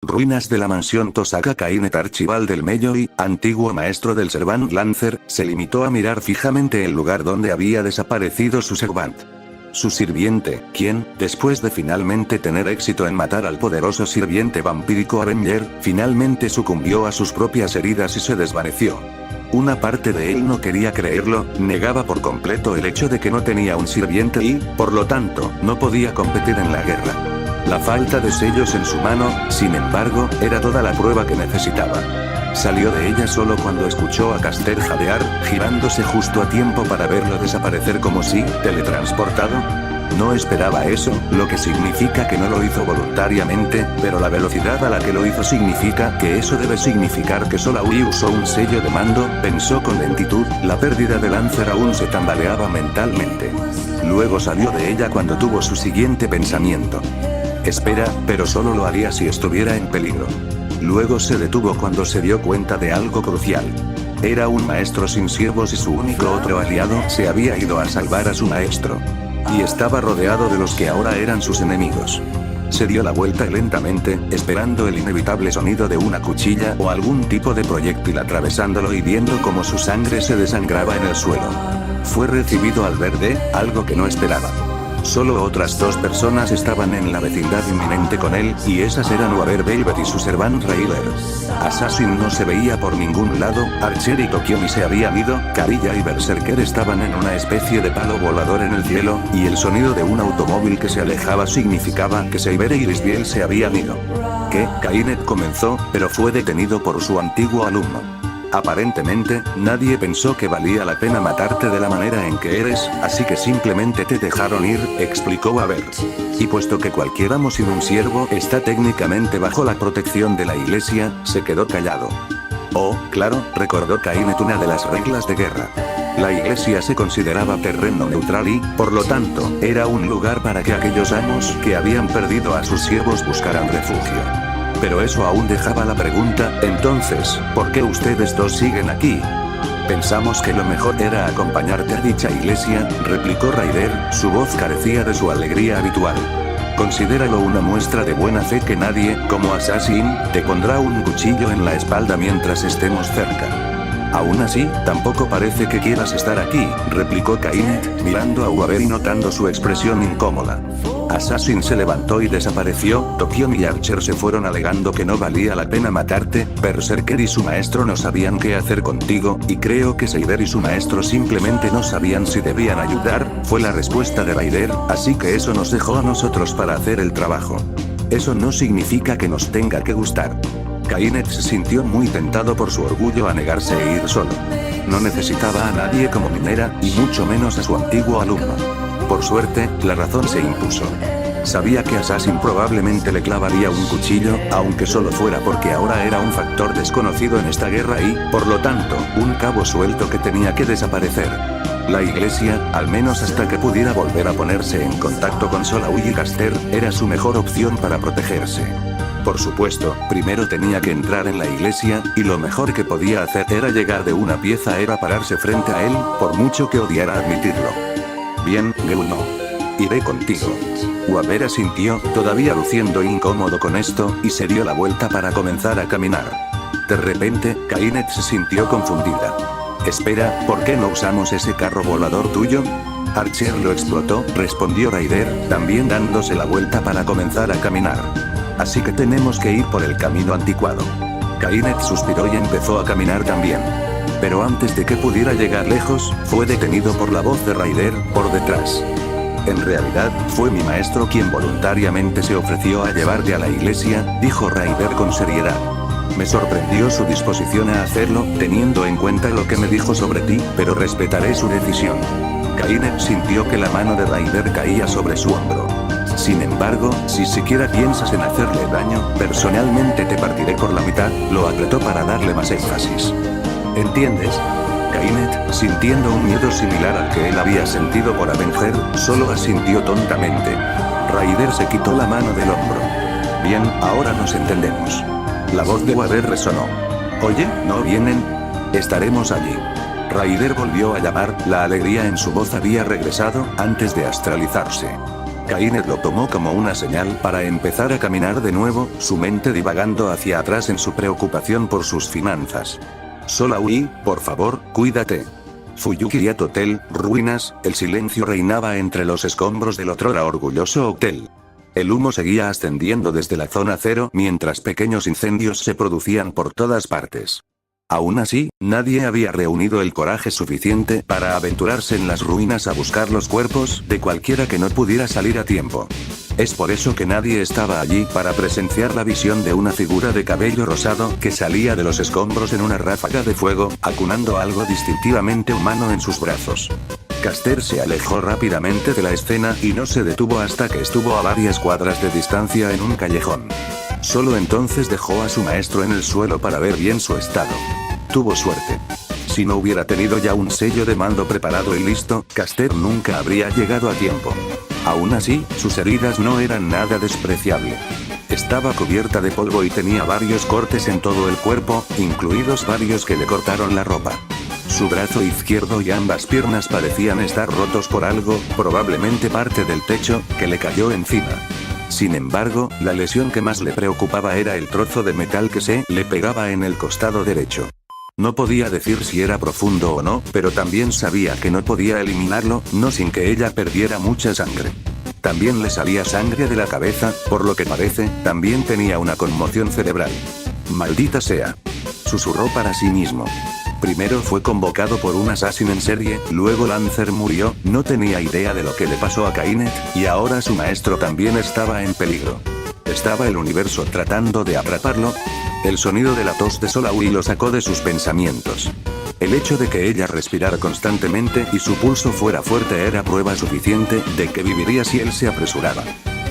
Ruinas de la mansión Tosaka. Kainet, archival del Melloi, antiguo maestro del Servant Lancer, se limitó a mirar fijamente el lugar donde había desaparecido su Servant. Su sirviente, quien, después de finalmente tener éxito en matar al poderoso sirviente vampírico Avenger, finalmente sucumbió a sus propias heridas y se desvaneció. Una parte de él no quería creerlo, negaba por completo el hecho de que no tenía un sirviente y, por lo tanto, no podía competir en la guerra. La falta de sellos en su mano, sin embargo, era toda la prueba que necesitaba. Salió de ella solo cuando escuchó a Caster jadear, girándose justo a tiempo para verlo desaparecer como si, teletransportado. No esperaba eso, lo que significa que no lo hizo voluntariamente, pero la velocidad a la que lo hizo significa que eso debe significar que Solaui usó un sello de mando, pensó con lentitud, la pérdida de Lancer aún se tambaleaba mentalmente. Luego salió de ella cuando tuvo su siguiente pensamiento. Espera, pero solo lo haría si estuviera en peligro. Luego se detuvo cuando se dio cuenta de algo crucial. Era un maestro sin siervos y su único otro aliado se había ido a salvar a su maestro. Y estaba rodeado de los que ahora eran sus enemigos. Se dio la vuelta lentamente, esperando el inevitable sonido de una cuchilla o algún tipo de proyectil atravesándolo y viendo cómo su sangre se desangraba en el suelo. Fue recibido al ver algo que no esperaba. Solo otras dos personas estaban en la vecindad inminente con él, y esas eran Waver Velvet y su Servant Raider. Assassin no se veía por ningún lado, Archer y Tokiomi se habían ido, Karilla y Berserker estaban en una especie de palo volador en el cielo, y el sonido de un automóvil que se alejaba significaba que Seibere y Lisbiel se habían ido. ¿Qué? Kainet comenzó, pero fue detenido por su antiguo alumno. Aparentemente, nadie pensó que valía la pena matarte de la manera en que eres, así que simplemente te dejaron ir, explicó Waver. Y puesto que cualquier amo sin un siervo está técnicamente bajo la protección de la iglesia, se quedó callado. Oh, claro, recordó Kainet una de las reglas de guerra. La iglesia se consideraba terreno neutral y, por lo tanto, era un lugar para que aquellos amos que habían perdido a sus siervos buscaran refugio. Pero eso aún dejaba la pregunta, entonces, ¿por qué ustedes dos siguen aquí? Pensamos que lo mejor era acompañarte a dicha iglesia, replicó Raider, su voz carecía de su alegría habitual. Considéralo una muestra de buena fe que nadie, como Assassin, te pondrá un cuchillo en la espalda mientras estemos cerca. Aún así, tampoco parece que quieras estar aquí, replicó Kainet, mirando a Waver y notando su expresión incómoda. Assassin se levantó y desapareció, Tokiomi y Archer se fueron alegando que no valía la pena matarte, Berserker y su maestro no sabían qué hacer contigo, y creo que Seider y su maestro simplemente no sabían si debían ayudar, fue la respuesta de Raider, así que eso nos dejó a nosotros para hacer el trabajo. Eso no significa que nos tenga que gustar. Kainet se sintió muy tentado por su orgullo a negarse e ir solo. No necesitaba a nadie como minera, y mucho menos a su antiguo alumno. Por suerte, la razón se impuso. Sabía que Assassin probablemente le clavaría un cuchillo, aunque solo fuera porque ahora era un factor desconocido en esta guerra y, por lo tanto, un cabo suelto que tenía que desaparecer. La iglesia, al menos hasta que pudiera volver a ponerse en contacto con Solaui y Caster, era su mejor opción para protegerse. Por supuesto, primero tenía que entrar en la iglesia, y lo mejor que podía hacer era llegar de una pieza era pararse frente a él, por mucho que odiara admitirlo. Bien, Geuno. Iré contigo. Waver asintió, todavía luciendo incómodo con esto, y se dio la vuelta para comenzar a caminar. De repente, Kainet se sintió confundida. Espera, ¿por qué no usamos ese carro volador tuyo? Archer lo explotó, respondió Raider, también dándose la vuelta para comenzar a caminar. Así que tenemos que ir por el camino anticuado. Kainet suspiró y empezó a caminar también. Pero antes de que pudiera llegar lejos, fue detenido por la voz de Raider, por detrás. En realidad, fue mi maestro quien voluntariamente se ofreció a llevarte a la iglesia, dijo Raider con seriedad. Me sorprendió su disposición a hacerlo, teniendo en cuenta lo que me dijo sobre ti, pero respetaré su decisión. Kainet sintió que la mano de Raider caía sobre su hombro. Sin embargo, si siquiera piensas en hacerle daño, personalmente te partiré por la mitad, lo apretó para darle más énfasis. ¿Entiendes? Kainet, sintiendo un miedo similar al que él había sentido por Avenger, solo asintió tontamente. Raider se quitó la mano del hombro. Bien, ahora nos entendemos. La voz de Waver resonó. Oye, ¿no vienen? Estaremos allí. Raider volvió a llamar, la alegría en su voz había regresado, antes de astralizarse. Kainet lo tomó como una señal para empezar a caminar de nuevo, su mente divagando hacia atrás en su preocupación por sus finanzas. Solaui, por favor, cuídate. Fuyukiriat Hotel, ruinas, el silencio reinaba entre los escombros del otrora orgulloso hotel. El humo seguía ascendiendo desde la zona cero mientras pequeños incendios se producían por todas partes. Aún así, nadie había reunido el coraje suficiente para aventurarse en las ruinas a buscar los cuerpos de cualquiera que no pudiera salir a tiempo. Es por eso que nadie estaba allí para presenciar la visión de una figura de cabello rosado que salía de los escombros en una ráfaga de fuego, acunando algo distintivamente humano en sus brazos. Caster se alejó rápidamente de la escena y no se detuvo hasta que estuvo a varias cuadras de distancia en un callejón. Solo entonces dejó a su maestro en el suelo para ver bien su estado. Tuvo suerte. Si no hubiera tenido ya un sello de mando preparado y listo, Caster nunca habría llegado a tiempo. Aún así, sus heridas no eran nada despreciable. Estaba cubierta de polvo y tenía varios cortes en todo el cuerpo, incluidos varios que le cortaron la ropa. Su brazo izquierdo y ambas piernas parecían estar rotos por algo, probablemente parte del techo, que le cayó encima. Sin embargo, la lesión que más le preocupaba era el trozo de metal que se le pegaba en el costado derecho. No podía decir si era profundo o no, pero también sabía que no podía eliminarlo, no sin que ella perdiera mucha sangre. También le salía sangre de la cabeza, por lo que parece, también tenía una conmoción cerebral. Maldita sea. Susurró para sí mismo. Primero fue convocado por un asesino en serie, luego Lancer murió, no tenía idea de lo que le pasó a Kainet, y ahora su maestro también estaba en peligro. ¿Estaba el universo tratando de atraparlo? El sonido de la tos de Solaui lo sacó de sus pensamientos. El hecho de que ella respirara constantemente y su pulso fuera fuerte era prueba suficiente de que viviría si él se apresuraba.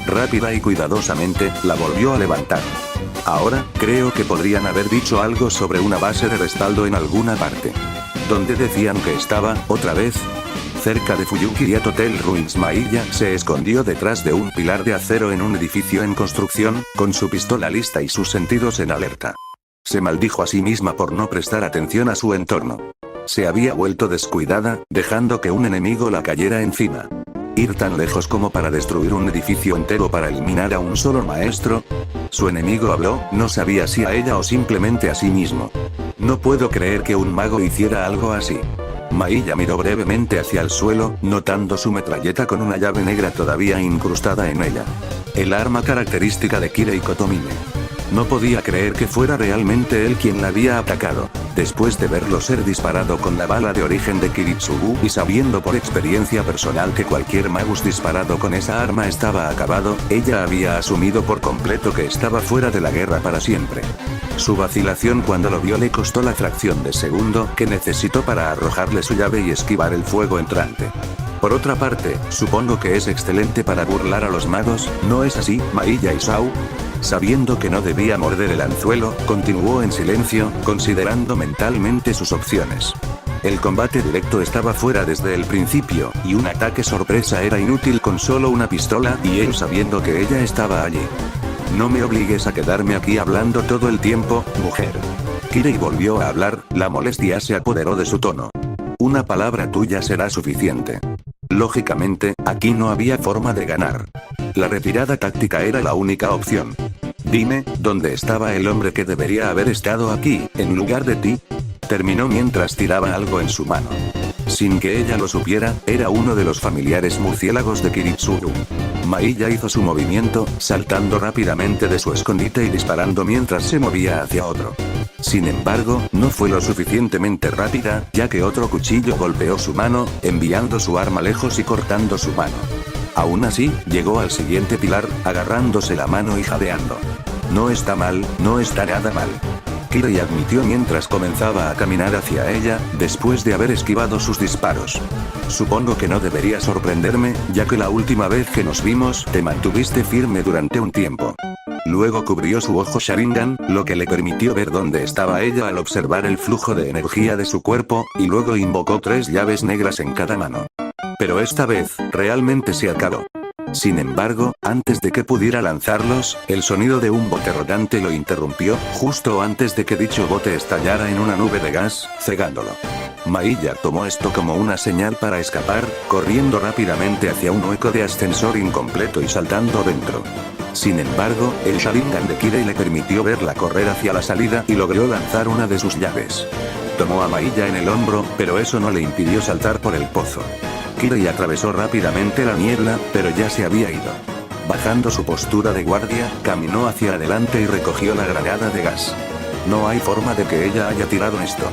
Rápida y cuidadosamente, la volvió a levantar. Ahora, creo que podrían haber dicho algo sobre una base de respaldo en alguna parte. ¿Dónde decían que estaba, otra vez? Cerca de Fuyukiriat Hotel Ruins. Mailla se escondió detrás de un pilar de acero en un edificio en construcción, con su pistola lista y sus sentidos en alerta. Se maldijo a sí misma por no prestar atención a su entorno. Se había vuelto descuidada, dejando que un enemigo la cayera encima. Ir tan lejos como para destruir un edificio entero para eliminar a un solo maestro. Su enemigo habló, no sabía si a ella o simplemente a sí mismo. No puedo creer que un mago hiciera algo así. Mailla miró brevemente hacia el suelo, notando su metralleta con una llave negra todavía incrustada en ella. El arma característica de Kirei Kotomine. No podía creer que fuera realmente él quien la había atacado. Después de verlo ser disparado con la bala de origen de Kiritsugu y sabiendo por experiencia personal que cualquier magus disparado con esa arma estaba acabado, ella había asumido por completo que estaba fuera de la guerra para siempre. Su vacilación cuando lo vio le costó la fracción de segundo que necesitó para arrojarle su llave y esquivar el fuego entrante. Por otra parte, supongo que es excelente para burlar a los magos, ¿no es así, Mailla Isao? Sabiendo que no debía morder el anzuelo, continuó en silencio, considerando mentalmente sus opciones. El combate directo estaba fuera desde el principio, y un ataque sorpresa era inútil con solo una pistola y él sabiendo que ella estaba allí. No me obligues a quedarme aquí hablando todo el tiempo, mujer. Kirei volvió a hablar, la molestia se apoderó de su tono. Una palabra tuya será suficiente. Lógicamente, aquí no había forma de ganar. La retirada táctica era la única opción. Dime, ¿dónde estaba el hombre que debería haber estado aquí, en lugar de ti? Terminó mientras tiraba algo en su mano. Sin que ella lo supiera, era uno de los familiares murciélagos de Kiritsuru. Mailla hizo su movimiento, saltando rápidamente de su escondite y disparando mientras se movía hacia otro. Sin embargo, no fue lo suficientemente rápida, ya que otro cuchillo golpeó su mano, enviando su arma lejos y cortando su mano. Aún así, llegó al siguiente pilar, agarrándose la mano y jadeando. No está mal, no está nada mal. Kirei admitió mientras comenzaba a caminar hacia ella, después de haber esquivado sus disparos. Supongo que no debería sorprenderme, ya que la última vez que nos vimos, te mantuviste firme durante un tiempo. Luego cubrió su ojo Sharingan, lo que le permitió ver dónde estaba ella al observar el flujo de energía de su cuerpo, y luego invocó 3 llaves negras en cada mano. Pero esta vez, realmente se acabó. Sin embargo, antes de que pudiera lanzarlos, el sonido de un bote rodante lo interrumpió, justo antes de que dicho bote estallara en una nube de gas, cegándolo. Mailla tomó esto como una señal para escapar, corriendo rápidamente hacia un hueco de ascensor incompleto y saltando dentro. Sin embargo, el Sharingan de Kirei le permitió verla correr hacia la salida y logró lanzar una de sus llaves. Tomó a Mailla en el hombro, pero eso no le impidió saltar por el pozo. Kirei atravesó rápidamente la niebla, pero ya se había ido. Bajando su postura de guardia, caminó hacia adelante y recogió la granada de gas. No hay forma de que ella haya tirado esto.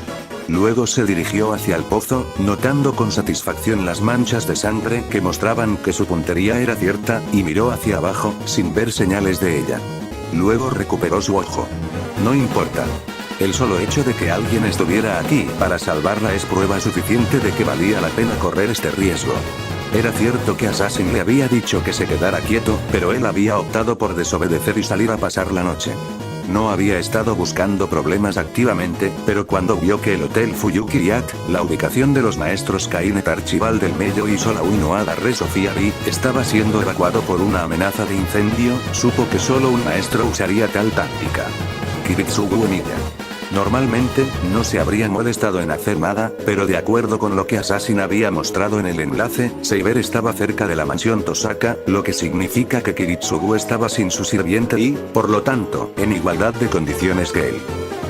Luego se dirigió hacia el pozo, notando con satisfacción las manchas de sangre que mostraban que su puntería era cierta, y miró hacia abajo, sin ver señales de ella. Luego recuperó su ojo. No importa. El solo hecho de que alguien estuviera aquí para salvarla es prueba suficiente de que valía la pena correr este riesgo. Era cierto que Assassin le había dicho que se quedara quieto, pero él había optado por desobedecer y salir a pasar la noche. No había estado buscando problemas activamente, pero cuando vio que el Hotel Fuyukiriak, la ubicación de los maestros Kainet Archibald del Mello y Solaui Noada Re Sofía Ri, estaba siendo evacuado por una amenaza de incendio, supo que solo un maestro usaría tal táctica. Kiritsugu Emiya. Normalmente, no se habría molestado en hacer nada, pero de acuerdo con lo que Assassin había mostrado en el enlace, Seiber estaba cerca de la mansión Tosaka, lo que significa que Kiritsugu estaba sin su sirviente y, por lo tanto, en igualdad de condiciones que él.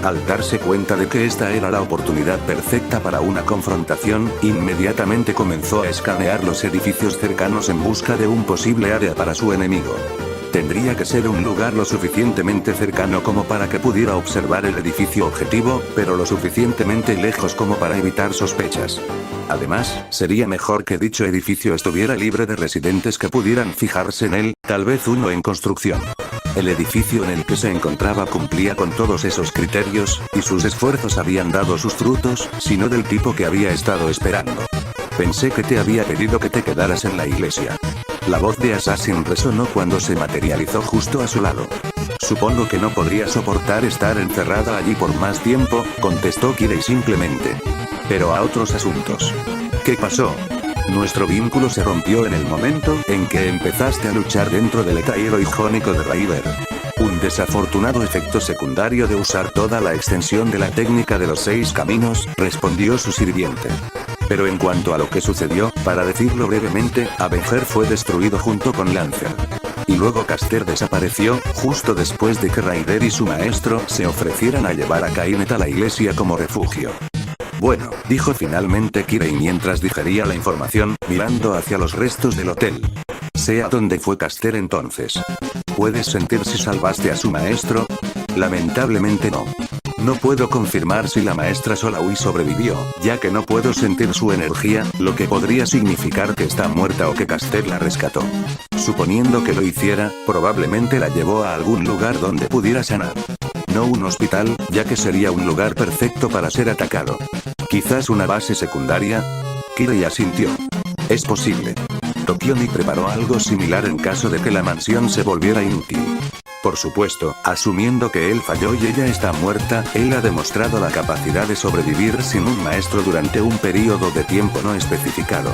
Al darse cuenta de que esta era la oportunidad perfecta para una confrontación, inmediatamente comenzó a escanear los edificios cercanos en busca de un posible área para su enemigo. Tendría que ser un lugar lo suficientemente cercano como para que pudiera observar el edificio objetivo, pero lo suficientemente lejos como para evitar sospechas. Además, sería mejor que dicho edificio estuviera libre de residentes que pudieran fijarse en él, tal vez uno en construcción. El edificio en el que se encontraba cumplía con todos esos criterios, y sus esfuerzos habían dado sus frutos, sino del tipo que había estado esperando. Pensé que te había pedido que te quedaras en la iglesia. La voz de Assassin resonó cuando se materializó justo a su lado. Supongo que no podría soportar estar encerrada allí por más tiempo, contestó Kirei simplemente. Pero a otros asuntos. ¿Qué pasó? Nuestro vínculo se rompió en el momento en que empezaste a luchar dentro del Etairo ijónico de Raider. Un desafortunado efecto secundario de usar toda la extensión de la técnica de los 6 caminos, respondió su sirviente. Pero en cuanto a lo que sucedió, para decirlo brevemente, Avenger fue destruido junto con Lancer. Y luego Caster desapareció, justo después de que Raider y su maestro se ofrecieran a llevar a Kainet a la iglesia como refugio. Bueno, dijo finalmente Kirei mientras digería la información, mirando hacia los restos del hotel. Sé a dónde fue Caster entonces. ¿Puedes sentir si salvaste a su maestro? Lamentablemente no. No puedo confirmar si la maestra Solaui sobrevivió, ya que no puedo sentir su energía, lo que podría significar que está muerta o que Caster la rescató. Suponiendo que lo hiciera, probablemente la llevó a algún lugar donde pudiera sanar. No un hospital, ya que sería un lugar perfecto para ser atacado. Quizás una base secundaria. Kirei asintió. Es posible. Tokiomi preparó algo similar en caso de que la mansión se volviera inútil. Por supuesto, asumiendo que él falló y ella está muerta, él ha demostrado la capacidad de sobrevivir sin un maestro durante un periodo de tiempo no especificado.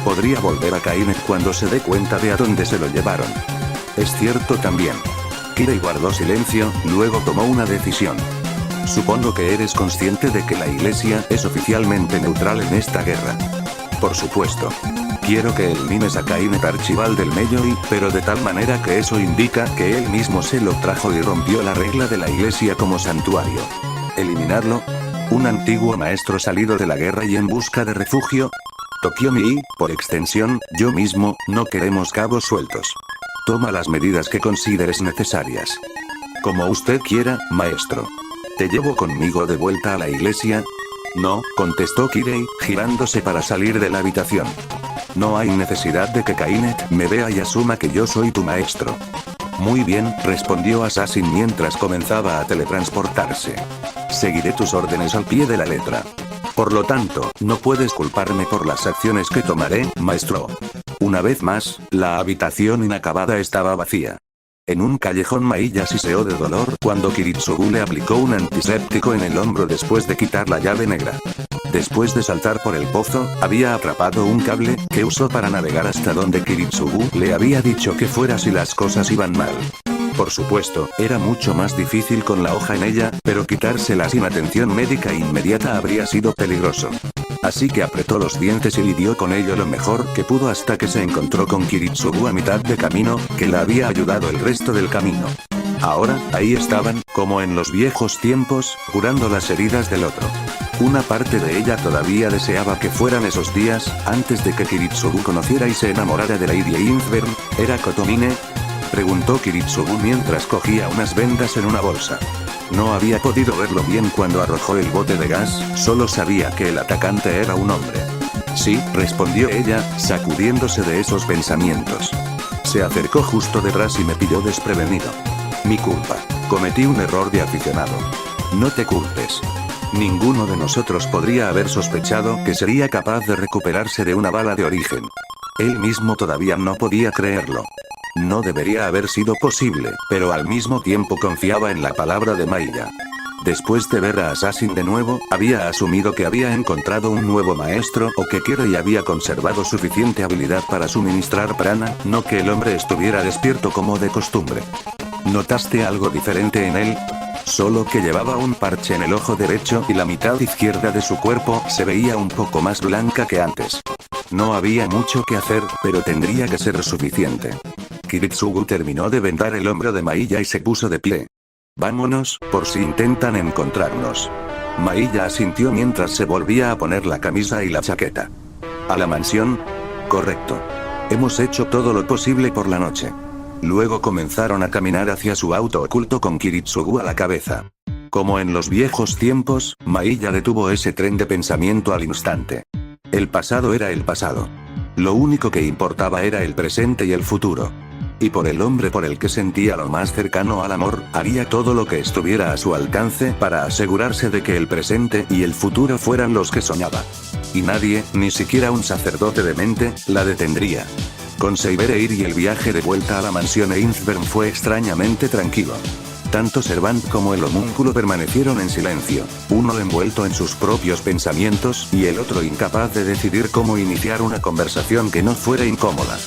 Podría volver a Kainet cuando se dé cuenta de a dónde se lo llevaron. Es cierto también. Kirei guardó silencio, luego tomó una decisión. Supongo que eres consciente de que la iglesia es oficialmente neutral en esta guerra. Por supuesto. Quiero que elimines a Kainet Archibald del Melloi, pero de tal manera que eso indica que él mismo se lo trajo y rompió la regla de la iglesia como santuario. ¿Eliminarlo? ¿Un antiguo maestro salido de la guerra y en busca de refugio? Tokiomi y, por extensión, yo mismo, no queremos cabos sueltos. Toma las medidas que consideres necesarias. Como usted quiera, maestro. ¿Te llevo conmigo de vuelta a la iglesia? No, contestó Kirei, girándose para salir de la habitación. No hay necesidad de que Kainet me vea y asuma que yo soy tu maestro. Muy bien, respondió Assassin mientras comenzaba a teletransportarse. Seguiré tus órdenes al pie de la letra. Por lo tanto, no puedes culparme por las acciones que tomaré, maestro. Una vez más, la habitación inacabada estaba vacía. En un callejón Mailla siseó de dolor cuando Kiritsugu le aplicó un antiséptico en el hombro después de quitar la llave negra. Después de saltar por el pozo, había atrapado un cable, que usó para navegar hasta donde Kiritsugu le había dicho que fuera si las cosas iban mal. Por supuesto, era mucho más difícil con la hoja en ella, pero quitársela sin atención médica inmediata habría sido peligroso. Así que apretó los dientes y lidió con ello lo mejor que pudo hasta que se encontró con Kiritsugu a mitad de camino, que la había ayudado el resto del camino. Ahora, ahí estaban, como en los viejos tiempos, curando las heridas del otro. Una parte de ella todavía deseaba que fueran esos días, antes de que Kiritsugu conociera y se enamorara de Lady Inferno. ¿Era Kotomine?, preguntó Kiritsugu mientras cogía unas vendas en una bolsa. No había podido verlo bien cuando arrojó el bote de gas, solo sabía que el atacante era un hombre. Sí, respondió ella, sacudiéndose de esos pensamientos. Se acercó justo detrás y me pilló desprevenido. Mi culpa. Cometí un error de aficionado. No te culpes. Ninguno de nosotros podría haber sospechado que sería capaz de recuperarse de una bala de origen. Él mismo todavía no podía creerlo. No debería haber sido posible, pero al mismo tiempo confiaba en la palabra de Mailla. Después de ver a Assassin de nuevo, había asumido que había encontrado un nuevo maestro o que Kirei había conservado suficiente habilidad para suministrar prana, no que el hombre estuviera despierto como de costumbre. ¿Notaste algo diferente en él? Solo que llevaba un parche en el ojo derecho y la mitad izquierda de su cuerpo se veía un poco más blanca que antes. No había mucho que hacer, pero tendría que ser suficiente. Kiritsugu terminó de vendar el hombro de Mailla y se puso de pie. Vámonos, por si intentan encontrarnos. Mailla asintió mientras se volvía a poner la camisa y la chaqueta. ¿A la mansión? Correcto. Hemos hecho todo lo posible por la noche. Luego comenzaron a caminar hacia su auto oculto con Kiritsugu a la cabeza. Como en los viejos tiempos, Mailla detuvo ese tren de pensamiento al instante. El pasado era el pasado. Lo único que importaba era el presente y el futuro. Y por el hombre por el que sentía lo más cercano al amor, haría todo lo que estuviera a su alcance para asegurarse de que el presente y el futuro fueran los que soñaba. Y nadie, ni siquiera un sacerdote demente, la detendría. Con Seibereir y el viaje de vuelta a la mansión Einzbern fue extrañamente tranquilo. Tanto Servant como el homúnculo permanecieron en silencio, uno envuelto en sus propios pensamientos y el otro incapaz de decidir cómo iniciar una conversación que no fuera incómoda.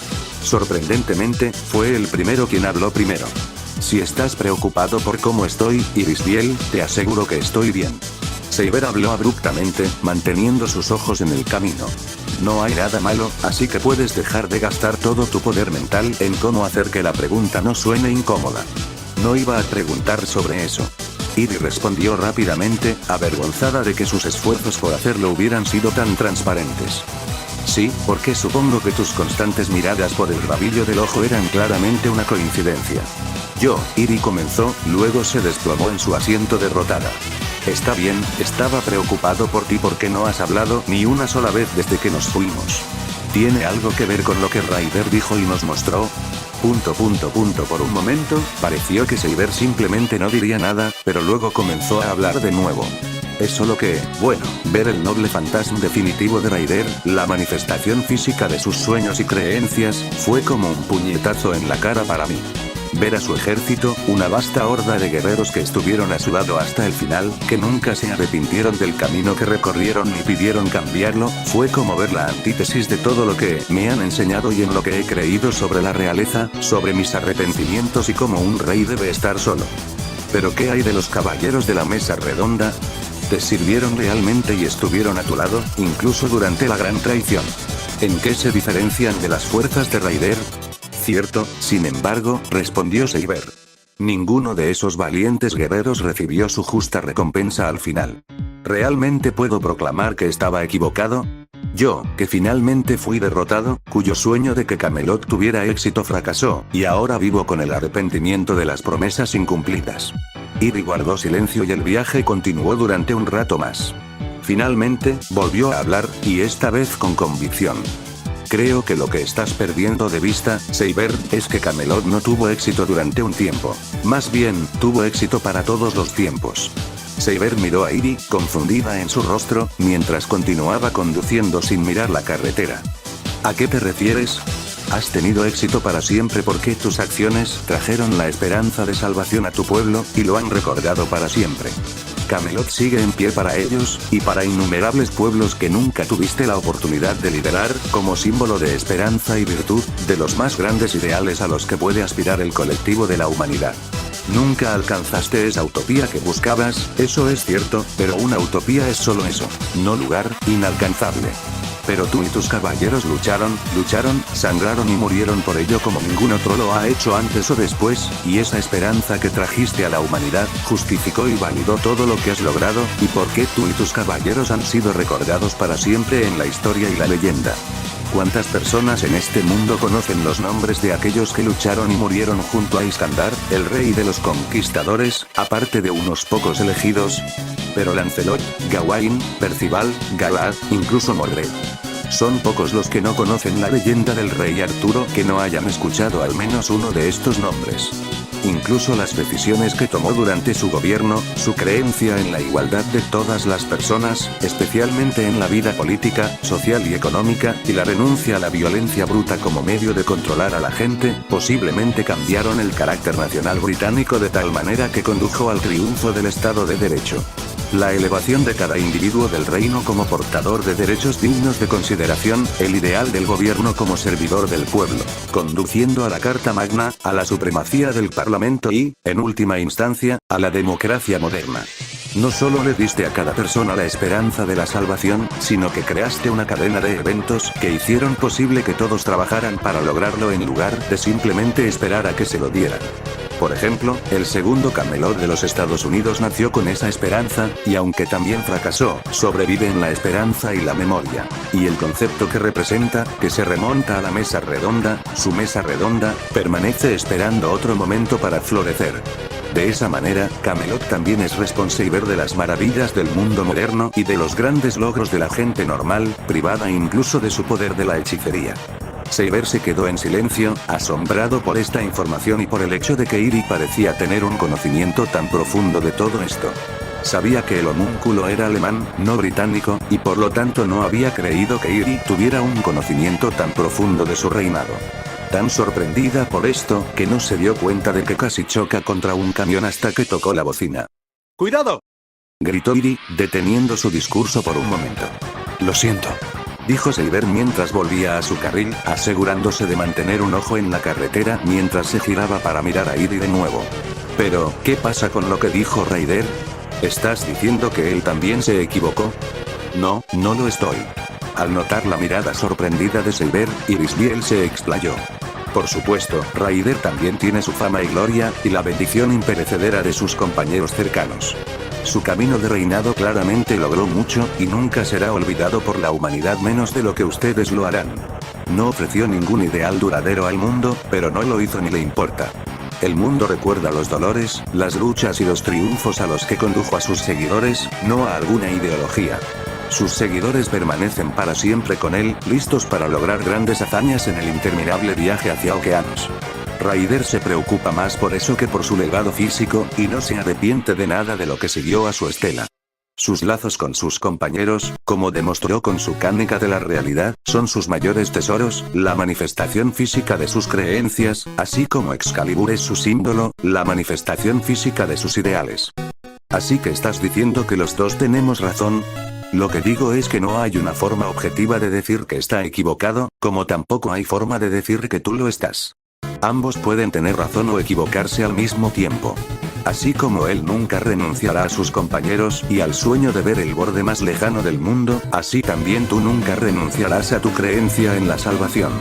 Sorprendentemente, fue el primero quien habló primero. Si estás preocupado por cómo estoy, Irisbiel, te aseguro que estoy bien. Seiber habló abruptamente, manteniendo sus ojos en el camino. No hay nada malo, así que puedes dejar de gastar todo tu poder mental en cómo hacer que la pregunta no suene incómoda. No iba a preguntar sobre eso. Iri respondió rápidamente, avergonzada de que sus esfuerzos por hacerlo hubieran sido tan transparentes. Sí, porque supongo que tus constantes miradas por el rabillo del ojo eran claramente una coincidencia. Iri comenzó, luego se desplomó en su asiento derrotada. Está bien, estaba preocupado por ti porque no has hablado ni una sola vez desde que nos fuimos. ¿Tiene algo que ver con lo que Ryder dijo y nos mostró? Por un momento, pareció que Seiber simplemente no diría nada, pero luego comenzó a hablar de nuevo. Es solo que, bueno, ver el noble fantasma definitivo de Ryder, la manifestación física de sus sueños y creencias, fue como un puñetazo en la cara para mí. Ver a su ejército, una vasta horda de guerreros que estuvieron a su lado hasta el final, que nunca se arrepintieron del camino que recorrieron ni pidieron cambiarlo, fue como ver la antítesis de todo lo que me han enseñado y en lo que he creído sobre la realeza, sobre mis arrepentimientos y cómo un rey debe estar solo. Pero ¿qué hay de los caballeros de la mesa redonda? ¿Te sirvieron realmente y estuvieron a tu lado, incluso durante la gran traición? ¿En qué se diferencian de las fuerzas de Ryder? Cierto, sin embargo, respondió Seiber. Ninguno de esos valientes guerreros recibió su justa recompensa al final. ¿Realmente puedo proclamar que estaba equivocado? Yo, que finalmente fui derrotado, cuyo sueño de que Camelot tuviera éxito fracasó, y ahora vivo con el arrepentimiento de las promesas incumplidas. Iri guardó silencio y el viaje continuó durante un rato más. Finalmente, volvió a hablar, y esta vez con convicción. Creo que lo que estás perdiendo de vista, Seiber, es que Camelot no tuvo éxito durante un tiempo. Más bien, tuvo éxito para todos los tiempos. Seiber miró a Iri, confundida en su rostro, mientras continuaba conduciendo sin mirar la carretera. ¿A qué te refieres? Has tenido éxito para siempre porque tus acciones trajeron la esperanza de salvación a tu pueblo, y lo han recordado para siempre. Camelot sigue en pie para ellos, y para innumerables pueblos que nunca tuviste la oportunidad de liderar, como símbolo de esperanza y virtud, de los más grandes ideales a los que puede aspirar el colectivo de la humanidad. Nunca alcanzaste esa utopía que buscabas, eso es cierto, pero una utopía es solo eso, no lugar inalcanzable. Pero tú y tus caballeros lucharon, sangraron y murieron por ello como ningún otro lo ha hecho antes o después, y esa esperanza que trajiste a la humanidad, justificó y validó todo lo que has logrado, y por qué tú y tus caballeros han sido recordados para siempre en la historia y la leyenda. ¿Cuántas personas en este mundo conocen los nombres de aquellos que lucharon y murieron junto a Iskandar, el rey de los conquistadores, aparte de unos pocos elegidos? Pero Lancelot, Gawain, Percival, Galahad, incluso Mordred. Son pocos los que no conocen la leyenda del rey Arturo que no hayan escuchado al menos uno de estos nombres. Incluso las decisiones que tomó durante su gobierno, su creencia en la igualdad de todas las personas, especialmente en la vida política, social y económica, y la renuncia a la violencia bruta como medio de controlar a la gente, posiblemente cambiaron el carácter nacional británico de tal manera que condujo al triunfo del Estado de Derecho. La elevación de cada individuo del reino como portador de derechos dignos de consideración, el ideal del gobierno como servidor del pueblo, conduciendo a la Carta Magna, a la supremacía del Parlamento y, en última instancia, a la democracia moderna. No solo le diste a cada persona la esperanza de la salvación, sino que creaste una cadena de eventos que hicieron posible que todos trabajaran para lograrlo en lugar de simplemente esperar a que se lo dieran. Por ejemplo, el segundo Camelot de los Estados Unidos nació con esa esperanza, y aunque también fracasó, sobrevive en la esperanza y la memoria. Y el concepto que representa, que se remonta a la mesa redonda, su mesa redonda, permanece esperando otro momento para florecer. De esa manera, Camelot también es responsable de las maravillas del mundo moderno y de los grandes logros de la gente normal, privada incluso de su poder de la hechicería. Saber se quedó en silencio, asombrado por esta información y por el hecho de que Iri parecía tener un conocimiento tan profundo de todo esto. Sabía que el homúnculo era alemán, no británico, y por lo tanto no había creído que Iri tuviera un conocimiento tan profundo de su reinado. Tan sorprendida por esto, que no se dio cuenta de que casi choca contra un camión hasta que tocó la bocina. ¡Cuidado!, gritó Iri, deteniendo su discurso por un momento. Lo siento, dijo Saber mientras volvía a su carril, asegurándose de mantener un ojo en la carretera mientras se giraba para mirar a Iri de nuevo. Pero, ¿qué pasa con lo que dijo Ryder? ¿Estás diciendo que él también se equivocó? No, no lo estoy. Al notar la mirada sorprendida de Saber, Irisbiel se explayó. Por supuesto, Ryder también tiene su fama y gloria, y la bendición imperecedera de sus compañeros cercanos. Su camino de reinado claramente logró mucho, y nunca será olvidado por la humanidad menos de lo que ustedes lo harán. No ofreció ningún ideal duradero al mundo, pero no lo hizo ni le importa. El mundo recuerda los dolores, las luchas y los triunfos a los que condujo a sus seguidores, no a alguna ideología. Sus seguidores permanecen para siempre con él, listos para lograr grandes hazañas en el interminable viaje hacia océanos. Ryder se preocupa más por eso que por su legado físico, y no se arrepiente de nada de lo que siguió a su estela. Sus lazos con sus compañeros, como demostró con su Cánica de la Realidad, son sus mayores tesoros, la manifestación física de sus creencias, así como Excalibur es su símbolo, la manifestación física de sus ideales. Así que estás diciendo que los dos tenemos razón. Lo que digo es que no hay una forma objetiva de decir que está equivocado, como tampoco hay forma de decir que tú lo estás. Ambos pueden tener razón o equivocarse al mismo tiempo. Así como él nunca renunciará a sus compañeros y al sueño de ver el borde más lejano del mundo, así también tú nunca renunciarás a tu creencia en la salvación.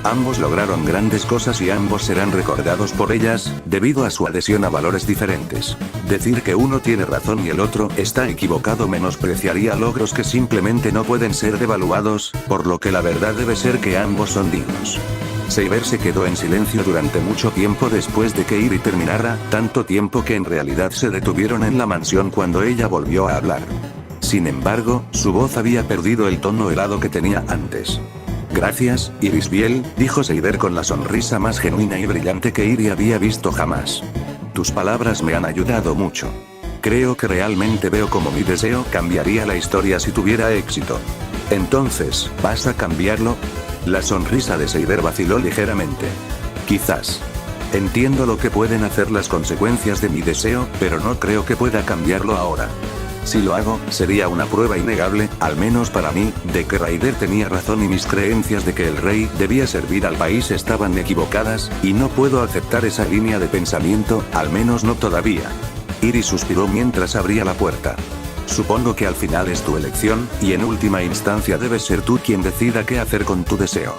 Ambos lograron grandes cosas y ambos serán recordados por ellas, debido a su adhesión a valores diferentes. Decir que uno tiene razón y el otro está equivocado menospreciaría logros que simplemente no pueden ser devaluados, por lo que la verdad debe ser que ambos son dignos. Saber se quedó en silencio durante mucho tiempo después de que Iri terminara, tanto tiempo que en realidad se detuvieron en la mansión cuando ella volvió a hablar. Sin embargo, su voz había perdido el tono helado que tenía antes. Gracias, Irisbiel, dijo Saber con la sonrisa más genuina y brillante que Iri había visto jamás. Tus palabras me han ayudado mucho. Creo que realmente veo cómo mi deseo cambiaría la historia si tuviera éxito. Entonces, ¿vas a cambiarlo? La sonrisa de Seiber vaciló ligeramente. Quizás. Entiendo lo que pueden hacer las consecuencias de mi deseo, pero no creo que pueda cambiarlo ahora. Si lo hago, sería una prueba innegable, al menos para mí, de que Raider tenía razón y mis creencias de que el rey debía servir al país estaban equivocadas, y no puedo aceptar esa línea de pensamiento, al menos no todavía. Iris suspiró mientras abría la puerta. Supongo que al final es tu elección, y en última instancia debes ser tú quien decida qué hacer con tu deseo.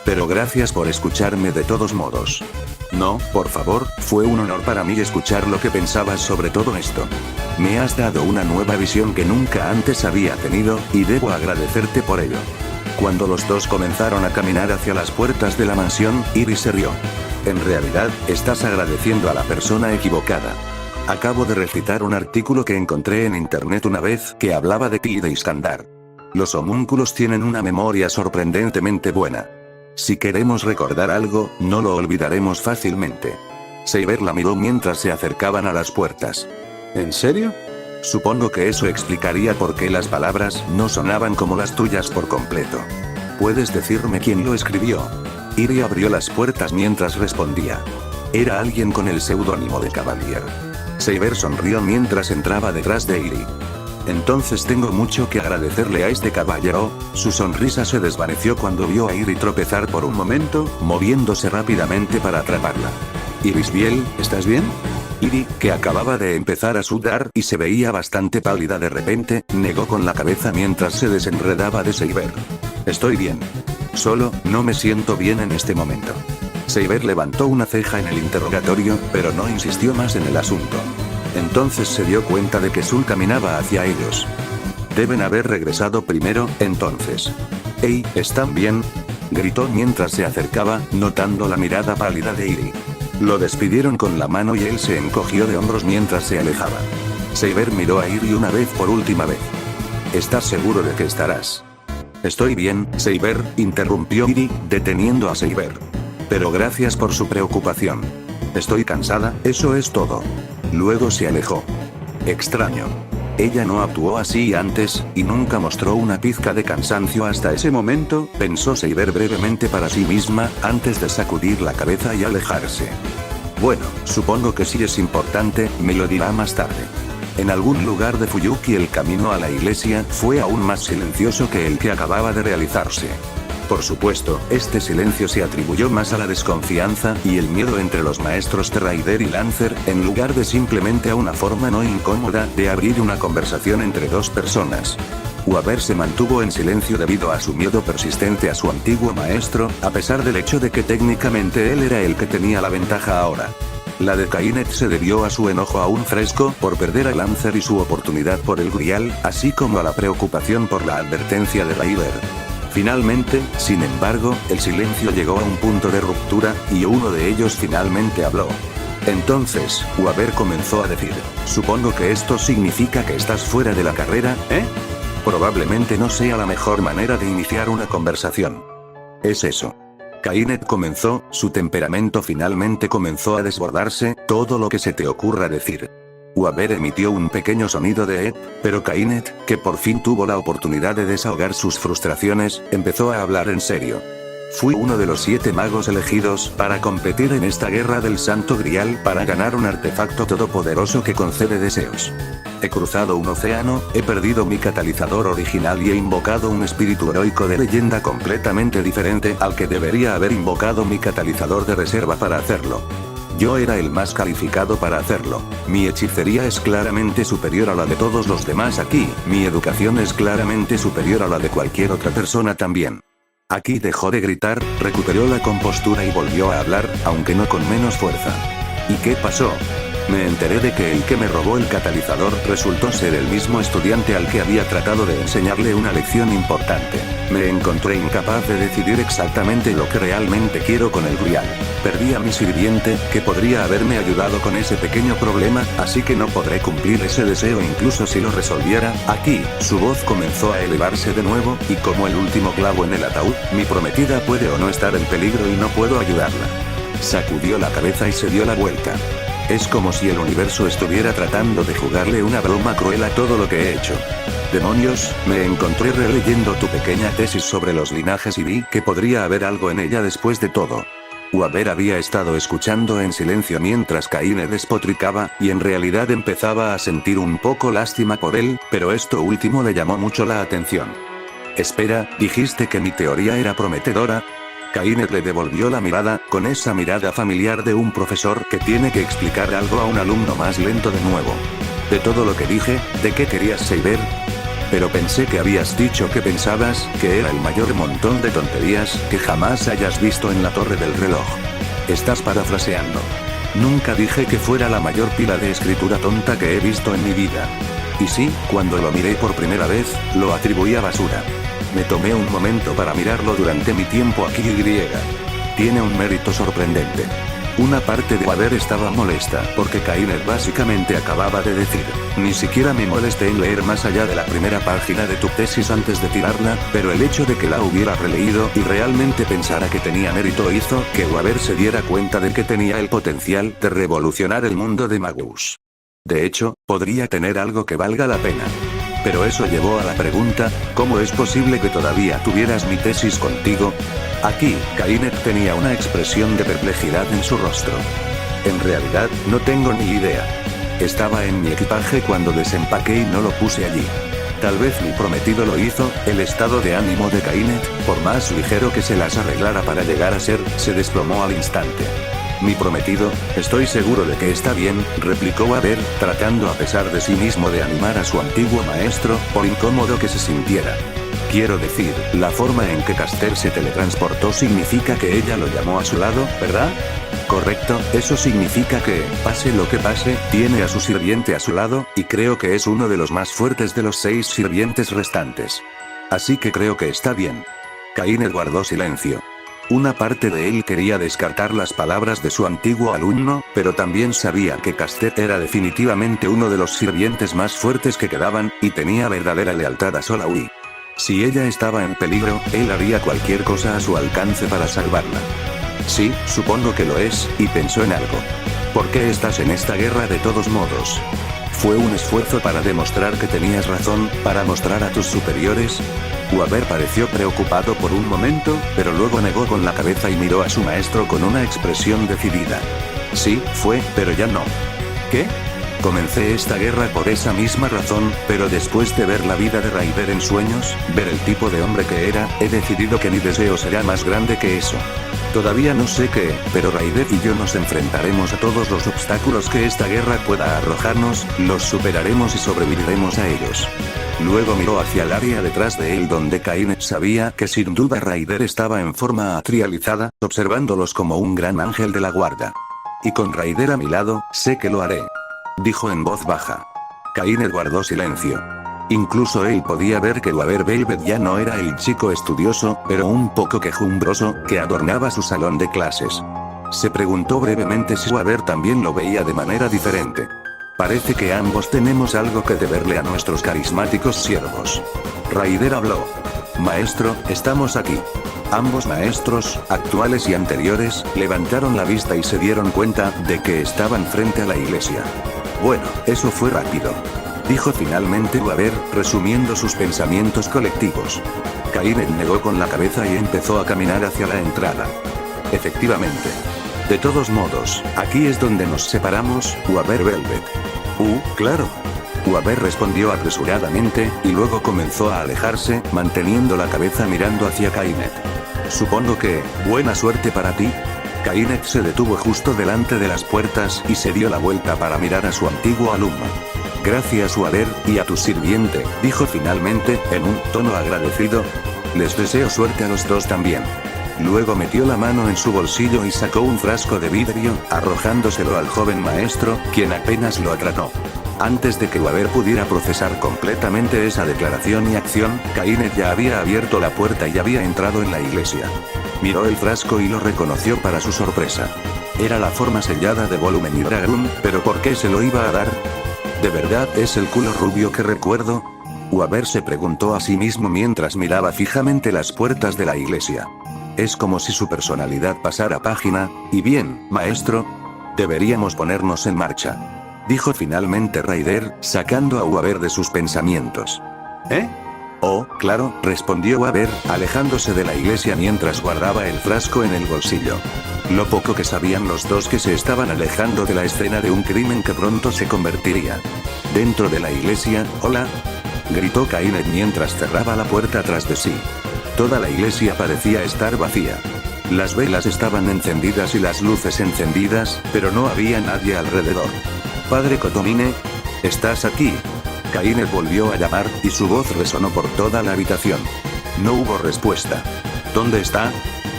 Pero gracias por escucharme de todos modos. No, por favor, fue un honor para mí escuchar lo que pensabas sobre todo esto. Me has dado una nueva visión que nunca antes había tenido, y debo agradecerte por ello. Cuando los dos comenzaron a caminar hacia las puertas de la mansión, Iris se rió. En realidad, estás agradeciendo a la persona equivocada. Acabo de recitar un artículo que encontré en internet una vez que hablaba de ti y de Iskandar. Los homúnculos tienen una memoria sorprendentemente buena. Si queremos recordar algo, no lo olvidaremos fácilmente. Seiber la miró mientras se acercaban a las puertas. ¿En serio? Supongo que eso explicaría por qué las palabras no sonaban como las tuyas por completo. ¿Puedes decirme quién lo escribió? Iri abrió las puertas mientras respondía. Era alguien con el seudónimo de Cavalier. Seiber sonrió mientras entraba detrás de Iri. Entonces tengo mucho que agradecerle a este caballero. Su sonrisa se desvaneció cuando vio a Iri tropezar por un momento, moviéndose rápidamente para atraparla. Irisbiel, ¿estás bien? Iri, que acababa de empezar a sudar y se veía bastante pálida de repente, negó con la cabeza mientras se desenredaba de Seiber. Estoy bien. Solo, no me siento bien en este momento. Seiber levantó una ceja en el interrogatorio, pero no insistió más en el asunto. Entonces se dio cuenta de que Sul caminaba hacia ellos. Deben haber regresado primero, entonces. «Hey, ¿están bien?», gritó mientras se acercaba, notando la mirada pálida de Iri. Lo despidieron con la mano y él se encogió de hombros mientras se alejaba. Seiber miró a Iri una vez por última vez. «¿Estás seguro de que estarás?» «Estoy bien, Seiber», interrumpió Iri, deteniendo a Seiber. «Pero gracias por su preocupación. Estoy cansada, eso es todo». Luego se alejó. Extraño. Ella no actuó así antes, y nunca mostró una pizca de cansancio hasta ese momento, pensó Seiber brevemente para sí misma, antes de sacudir la cabeza y alejarse. Bueno, supongo que si es importante, me lo dirá más tarde. En algún lugar de Fuyuki el camino a la iglesia fue aún más silencioso que el que acababa de realizarse. Por supuesto, este silencio se atribuyó más a la desconfianza y el miedo entre los maestros de Raider y Lancer, en lugar de simplemente a una forma no incómoda de abrir una conversación entre dos personas. Waver se mantuvo en silencio debido a su miedo persistente a su antiguo maestro, a pesar del hecho de que técnicamente él era el que tenía la ventaja ahora. La de Kainet se debió a su enojo aún fresco por perder a Lancer y su oportunidad por el Grial, así como a la preocupación por la advertencia de Raider. Finalmente, sin embargo, el silencio llegó a un punto de ruptura, y uno de ellos finalmente habló. Entonces, Waver comenzó a decir, «Supongo que esto significa que estás fuera de la carrera, ¿eh? Probablemente no sea la mejor manera de iniciar una conversación». «Es eso». Kainet comenzó, su temperamento finalmente comenzó a desbordarse, «todo lo que se te ocurra decir». Waver emitió un pequeño sonido de pero Kainet, que por fin tuvo la oportunidad de desahogar sus frustraciones, empezó a hablar en serio. Fui uno de los 7 magos elegidos para competir en esta guerra del Santo Grial para ganar un artefacto todopoderoso que concede deseos. He cruzado un océano, he perdido mi catalizador original y he invocado un espíritu heroico de leyenda completamente diferente al que debería haber invocado mi catalizador de reserva para hacerlo. Yo era el más calificado para hacerlo. Mi hechicería es claramente superior a la de todos los demás aquí, mi educación es claramente superior a la de cualquier otra persona también. Aquí dejó de gritar, recuperó la compostura y volvió a hablar, aunque no con menos fuerza. ¿Y qué pasó? Me enteré de que el que me robó el catalizador resultó ser el mismo estudiante al que había tratado de enseñarle una lección importante. Me encontré incapaz de decidir exactamente lo que realmente quiero con el Grial. Perdí a mi sirviente, que podría haberme ayudado con ese pequeño problema, así que no podré cumplir ese deseo incluso si lo resolviera. Aquí, su voz comenzó a elevarse de nuevo, y como el último clavo en el ataúd, mi prometida puede o no estar en peligro y no puedo ayudarla. Sacudió la cabeza y se dio la vuelta. Es como si el universo estuviera tratando de jugarle una broma cruel a todo lo que he hecho. Demonios, me encontré releyendo tu pequeña tesis sobre los linajes y vi que podría haber algo en ella después de todo. Waver había estado escuchando en silencio mientras Kaine despotricaba, y en realidad empezaba a sentir un poco lástima por él, pero esto último le llamó mucho la atención. Espera, ¿dijiste que mi teoría era prometedora? Kaine le devolvió la mirada, con esa mirada familiar de un profesor que tiene que explicar algo a un alumno más lento de nuevo. ¿De todo lo que dije, de qué querías saber? Pero pensé que habías dicho que pensabas que era el mayor montón de tonterías que jamás hayas visto en la torre del reloj. Estás parafraseando. Nunca dije que fuera la mayor pila de escritura tonta que he visto en mi vida. Y sí, cuando lo miré por primera vez, lo atribuí a basura. Me tomé un momento para mirarlo durante mi tiempo aquí y tiene un mérito sorprendente. Una parte de Waver estaba molesta porque Kaine básicamente acababa de decir, ni siquiera me molesté en leer más allá de la primera página de tu tesis antes de tirarla, pero el hecho de que la hubiera releído y realmente pensara que tenía mérito hizo que Waver se diera cuenta de que tenía el potencial de revolucionar el mundo de Magus. De hecho, podría tener algo que valga la pena. Pero eso llevó a la pregunta, ¿cómo es posible que todavía tuvieras mi tesis contigo? Aquí, Kaine tenía una expresión de perplejidad en su rostro. En realidad, no tengo ni idea. Estaba en mi equipaje cuando desempaqué y no lo puse allí. Tal vez mi prometido lo hizo. El estado de ánimo de Kaine, por más ligero que se las arreglara para llegar a ser, se desplomó al instante. Mi prometido, estoy seguro de que está bien, replicó Waver, tratando a pesar de sí mismo de animar a su antiguo maestro, por incómodo que se sintiera. Quiero decir, la forma en que Caster se teletransportó significa que ella lo llamó a su lado, ¿verdad? Correcto, eso significa que, pase lo que pase, tiene a su sirviente a su lado, y creo que es uno de los más fuertes de los 6 sirvientes restantes. Así que creo que está bien. Kaine guardó silencio. Una parte de él quería descartar las palabras de su antiguo alumno, pero también sabía que Caster era definitivamente uno de los sirvientes más fuertes que quedaban, y tenía verdadera lealtad a Solawi. Si ella estaba en peligro, él haría cualquier cosa a su alcance para salvarla. Sí, supongo que lo es, y pensó en algo. ¿Por qué estás en esta guerra de todos modos? ¿Fue un esfuerzo para demostrar que tenías razón, para mostrar a tus superiores? Waver pareció preocupado por un momento, pero luego negó con la cabeza y miró a su maestro con una expresión decidida. Sí, fue, pero ya no. ¿Qué? Comencé esta guerra por esa misma razón, pero después de ver la vida de Raider en sueños, ver el tipo de hombre que era, he decidido que mi deseo será más grande que eso. Todavía no sé qué, pero Raider y yo nos enfrentaremos a todos los obstáculos que esta guerra pueda arrojarnos, los superaremos y sobreviviremos a ellos. Luego miró hacia el área detrás de él donde Kaine sabía que sin duda Raider estaba en forma atrializada, observándolos como un gran ángel de la guarda. Y con Raider a mi lado, sé que lo haré. Dijo en voz baja. Kaine guardó silencio. Incluso él podía ver que Waver Velvet ya no era el chico estudioso, pero un poco quejumbroso, que adornaba su salón de clases. Se preguntó brevemente si Waver también lo veía de manera diferente. Parece que ambos tenemos algo que deberle a nuestros carismáticos siervos. Raider habló. Maestro, estamos aquí. Ambos maestros, actuales y anteriores, levantaron la vista y se dieron cuenta de que estaban frente a la iglesia. Bueno, eso fue rápido. Dijo finalmente Waver, resumiendo sus pensamientos colectivos. Kaine negó con la cabeza y empezó a caminar hacia la entrada. Efectivamente. De todos modos, aquí es donde nos separamos, Waver Velvet. Claro. Waver respondió apresuradamente, y luego comenzó a alejarse, manteniendo la cabeza mirando hacia Kaine. Supongo que, buena suerte para ti. Kaine se detuvo justo delante de las puertas y se dio la vuelta para mirar a su antiguo alumno. Gracias Waver, y a tu sirviente, dijo finalmente, en un tono agradecido. Les deseo suerte a los dos también. Luego metió la mano en su bolsillo y sacó un frasco de vidrio, arrojándoselo al joven maestro, quien apenas lo atrató. Antes de que Waver pudiera procesar completamente esa declaración y acción, Kaine ya había abierto la puerta y había entrado en la iglesia. Miró el frasco y lo reconoció para su sorpresa. Era la forma sellada de Volumen y Dragoon, pero ¿por qué se lo iba a dar? ¿De verdad es el culo rubio que recuerdo? Waver se preguntó a sí mismo mientras miraba fijamente las puertas de la iglesia. Es como si su personalidad pasara página, y bien, maestro, deberíamos ponernos en marcha. Dijo finalmente Raider, sacando a Waver de sus pensamientos. ¿Eh? Oh, claro, respondió Aver, alejándose de la iglesia mientras guardaba el frasco en el bolsillo. Lo poco que sabían los dos que se estaban alejando de la escena de un crimen que pronto se convertiría. Dentro de la iglesia, «Hola», gritó Kainet mientras cerraba la puerta tras de sí. Toda la iglesia parecía estar vacía. Las velas estaban encendidas y las luces encendidas, pero no había nadie alrededor. «Padre Kotomine, ¿estás aquí?». Kainet volvió a llamar, y su voz resonó por toda la habitación. No hubo respuesta. «¿Dónde está?»,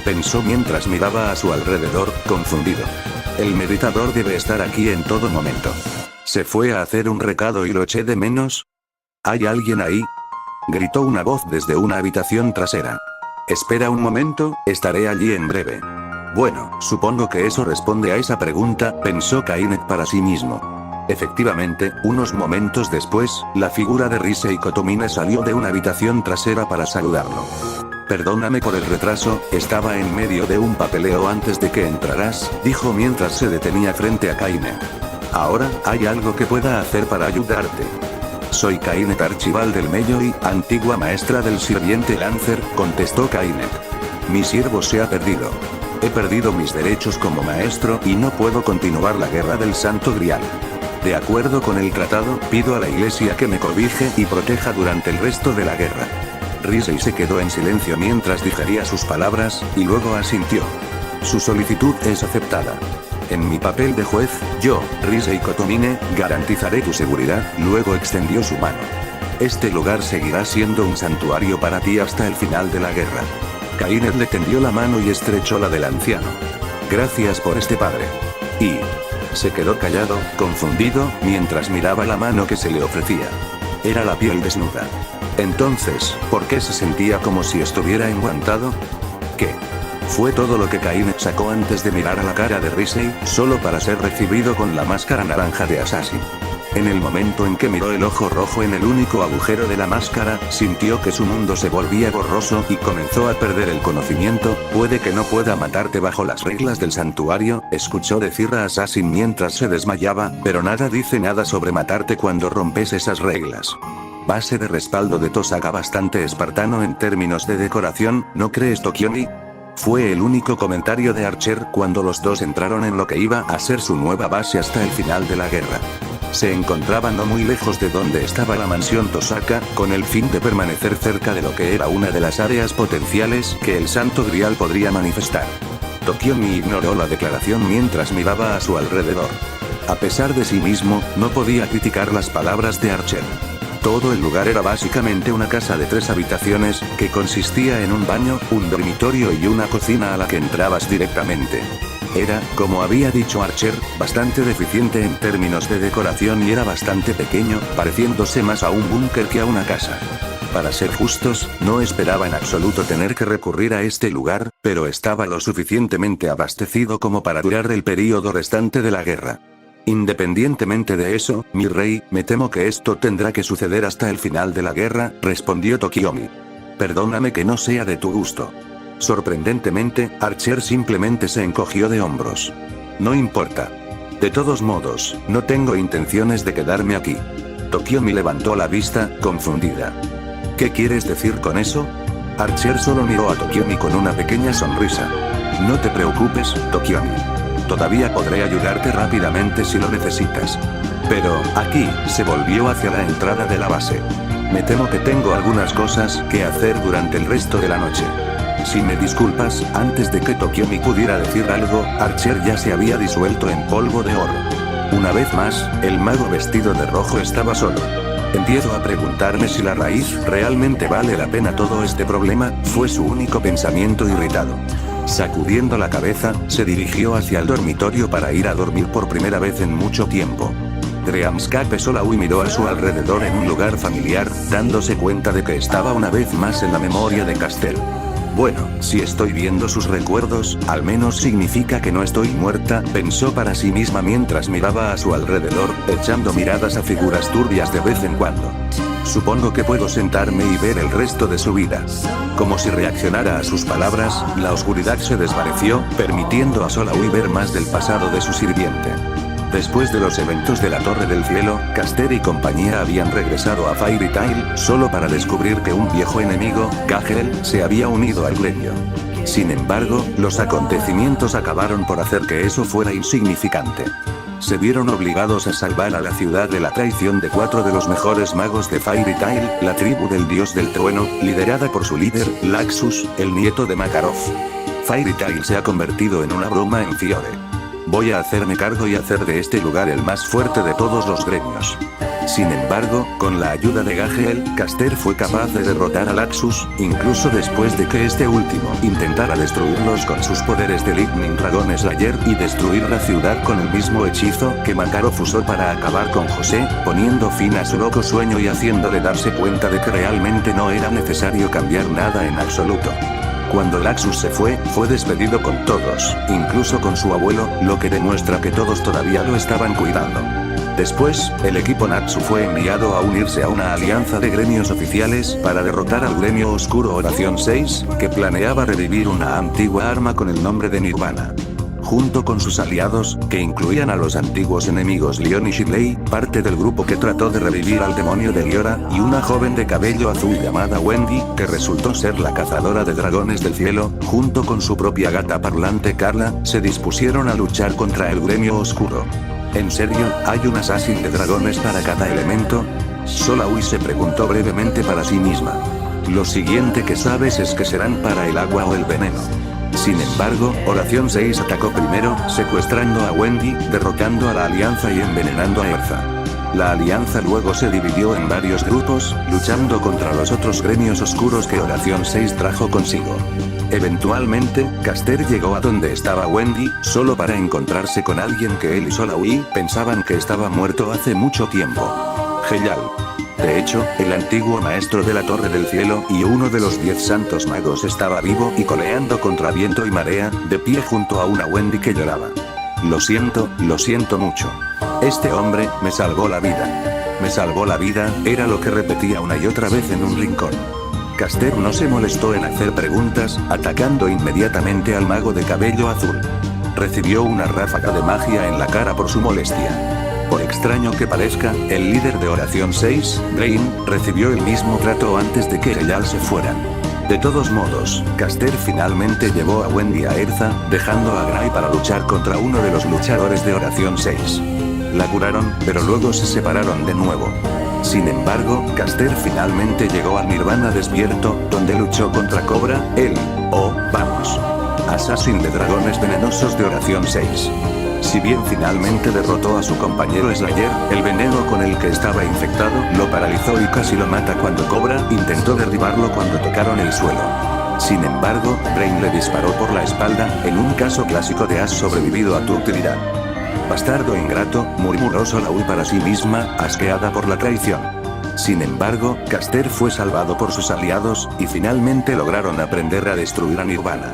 pensó mientras miraba a su alrededor, confundido. «El meditador debe estar aquí en todo momento. ¿Se fue a hacer un recado y lo eché de menos?». «¿Hay alguien ahí?», gritó una voz desde una habitación trasera. «Espera un momento, estaré allí en breve». Bueno, supongo que eso responde a esa pregunta, pensó Kainet para sí mismo. Efectivamente, unos momentos después, la figura de Risei Kotomine salió de una habitación trasera para saludarlo. «Perdóname por el retraso, estaba en medio de un papeleo antes de que entraras», dijo mientras se detenía frente a Kainet. «Ahora, ¿hay algo que pueda hacer para ayudarte?». «Soy Kainet Archibald del Melloi, antigua maestra del sirviente Lancer», contestó Kainet. «Mi siervo se ha perdido. He perdido mis derechos como maestro y no puedo continuar la guerra del Santo Grial. De acuerdo con el tratado, pido a la iglesia que me cobije y proteja durante el resto de la guerra». Risei se quedó en silencio mientras digería sus palabras, y luego asintió. «Su solicitud es aceptada. En mi papel de juez, yo, Risei Kotomine, garantizaré tu seguridad», luego extendió su mano. «Este lugar seguirá siendo un santuario para ti hasta el final de la guerra». Kainet le tendió la mano y estrechó la del anciano. «Gracias por este padre». Y se quedó callado, confundido, mientras miraba la mano que se le ofrecía. Era la piel desnuda. Entonces, ¿por qué se sentía como si estuviera enguantado? ¿Qué? Fue todo lo que Kainet sacó antes de mirar a la cara de Risei, solo para ser recibido con la máscara naranja de Assassin. En el momento en que miró el ojo rojo en el único agujero de la máscara, sintió que su mundo se volvía borroso y comenzó a perder el conocimiento. «Puede que no pueda matarte bajo las reglas del santuario», escuchó decir a Assassin mientras se desmayaba, «pero nada dice nada sobre matarte cuando rompes esas reglas». Base de respaldo de Tosaka bastante espartano en términos de decoración, ¿no crees, Tokiomi? Fue el único comentario de Archer cuando los dos entraron en lo que iba a ser su nueva base hasta el final de la guerra. Se encontraban no muy lejos de donde estaba la mansión Tosaka, con el fin de permanecer cerca de lo que era una de las áreas potenciales que el Santo Grial podría manifestar. Tokiomi ignoró la declaración mientras miraba a su alrededor. A pesar de sí mismo, no podía criticar las palabras de Archer. Todo el lugar era básicamente una casa de 3 habitaciones, que consistía en un baño, un dormitorio y una cocina a la que entrabas directamente. Era, como había dicho Archer, bastante deficiente en términos de decoración y era bastante pequeño, pareciéndose más a un búnker que a una casa. Para ser justos, no esperaba en absoluto tener que recurrir a este lugar, pero estaba lo suficientemente abastecido como para durar el período restante de la guerra. «Independientemente de eso, mi rey, me temo que esto tendrá que suceder hasta el final de la guerra», respondió Tokiomi. «Perdóname que no sea de tu gusto». Sorprendentemente, Archer simplemente se encogió de hombros. «No importa. De todos modos, no tengo intenciones de quedarme aquí». Tokiomi levantó la vista, confundida. «¿Qué quieres decir con eso?». Archer solo miró a Tokiomi con una pequeña sonrisa. «No te preocupes, Tokiomi. Todavía podré ayudarte rápidamente si lo necesitas. Pero, aquí», se volvió hacia la entrada de la base. «Me temo que tengo algunas cosas que hacer durante el resto de la noche». Si me disculpas, antes de que Tokiomi pudiera decir algo, Archer ya se había disuelto en polvo de oro. Una vez más, el mago vestido de rojo estaba solo. «Empiezo a preguntarme si la raíz realmente vale la pena todo este problema», fue su único pensamiento irritado. Sacudiendo la cabeza, se dirigió hacia el dormitorio para ir a dormir por primera vez en mucho tiempo. Dreamscape Solau miró a su alrededor en un lugar familiar, dándose cuenta de que estaba una vez más en la memoria de Castell. «Bueno, si estoy viendo sus recuerdos, al menos significa que no estoy muerta», pensó para sí misma mientras miraba a su alrededor, echando miradas a figuras turbias de vez en cuando. «Supongo que puedo sentarme y ver el resto de su vida». Como si reaccionara a sus palabras, la oscuridad se desvaneció, permitiendo a Solau ver más del pasado de su sirviente. Después de los eventos de la Torre del Cielo, Caster y compañía habían regresado a Fairy Tail, solo para descubrir que un viejo enemigo, Gagel, se había unido al gremio. Sin embargo, los acontecimientos acabaron por hacer que eso fuera insignificante. Se vieron obligados a salvar a la ciudad de la traición de 4 de los mejores magos de Fairy Tail, la tribu del dios del trueno, liderada por su líder, Laxus, el nieto de Makarov. Fairy Tail se ha convertido en una broma en Fiore. Voy a hacerme cargo y hacer de este lugar el más fuerte de todos los gremios. Sin embargo, con la ayuda de Gagel, Caster fue capaz de derrotar a Laxus, incluso después de que este último intentara destruirlos con sus poderes de Lightning Dragon Slayer y destruir la ciudad con el mismo hechizo que Makarov usó para acabar con José, poniendo fin a su loco sueño y haciéndole darse cuenta de que realmente no era necesario cambiar nada en absoluto. Cuando Laxus se fue despedido con todos, incluso con su abuelo, lo que demuestra que todos todavía lo estaban cuidando. Después, el equipo Natsu fue enviado a unirse a una alianza de gremios oficiales para derrotar al gremio oscuro Oración 6, que planeaba revivir una antigua arma con el nombre de Nirvana. Junto con sus aliados, que incluían a los antiguos enemigos Leon y Shirley, parte del grupo que trató de revivir al demonio de Liora, y una joven de cabello azul llamada Wendy, que resultó ser la cazadora de dragones del cielo, junto con su propia gata parlante Carla, se dispusieron a luchar contra el gremio oscuro. ¿En serio, hay un assassin de dragones para cada elemento? Solaui se preguntó brevemente para sí misma. Lo siguiente que sabes es que serán para el agua o el veneno. Sin embargo, Oración 6 atacó primero, secuestrando a Wendy, derrotando a la alianza y envenenando a Erza. La alianza luego se dividió en varios grupos, luchando contra los otros gremios oscuros que Oración 6 trajo consigo. Eventualmente, Caster llegó a donde estaba Wendy, solo para encontrarse con alguien que él y Solaui pensaban que estaba muerto hace mucho tiempo. Heyal. De hecho, el antiguo maestro de la Torre del Cielo y uno de los 10 santos magos estaba vivo y coleando contra viento y marea, de pie junto a una Wendy que lloraba. Lo siento mucho. Este hombre me salvó la vida. Me salvó la vida, era lo que repetía una y otra vez en un rincón. Caster no se molestó en hacer preguntas, atacando inmediatamente al mago de cabello azul. Recibió una ráfaga de magia en la cara por su molestia. Por extraño que parezca, el líder de Oración 6, Brain, recibió el mismo trato antes de que Heyal se fuera. De todos modos, Caster finalmente llevó a Wendy a Erza, dejando a Gray para luchar contra uno de los luchadores de Oración 6. La curaron, pero luego se separaron de nuevo. Sin embargo, Caster finalmente llegó al Nirvana despierto, donde luchó contra Cobra, assassin de dragones venenosos de Oración 6. Si bien finalmente derrotó a su compañero Slayer, el veneno con el que estaba infectado lo paralizó y casi lo mata cuando Cobra intentó derribarlo cuando tocaron el suelo. Sin embargo, Brain le disparó por la espalda, en un caso clásico de has sobrevivido a tu utilidad. Bastardo ingrato, murmuró Solaui para sí misma, asqueada por la traición. Sin embargo, Caster fue salvado por sus aliados, y finalmente lograron aprender a destruir a Nirvana.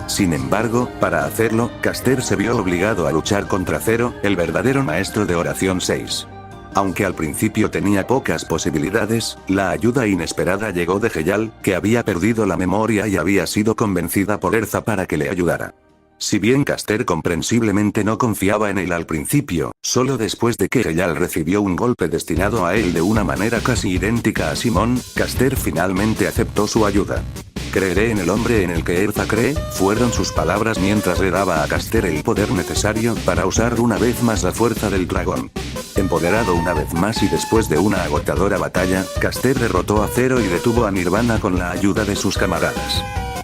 Sin embargo, para hacerlo, Caster se vio obligado a luchar contra Zero, el verdadero maestro de Oración 6. Aunque al principio tenía pocas posibilidades, la ayuda inesperada llegó de Heyal, que había perdido la memoria y había sido convencida por Erza para que le ayudara. Si bien Caster comprensiblemente no confiaba en él al principio, solo después de que Heyal recibió un golpe destinado a él de una manera casi idéntica a Simón, Caster finalmente aceptó su ayuda. Creeré en el hombre en el que Erza cree, fueron sus palabras mientras le daba a Caster el poder necesario para usar una vez más la fuerza del dragón. Empoderado una vez más y después de una agotadora batalla, Caster derrotó a Zero y detuvo a Nirvana con la ayuda de sus camaradas.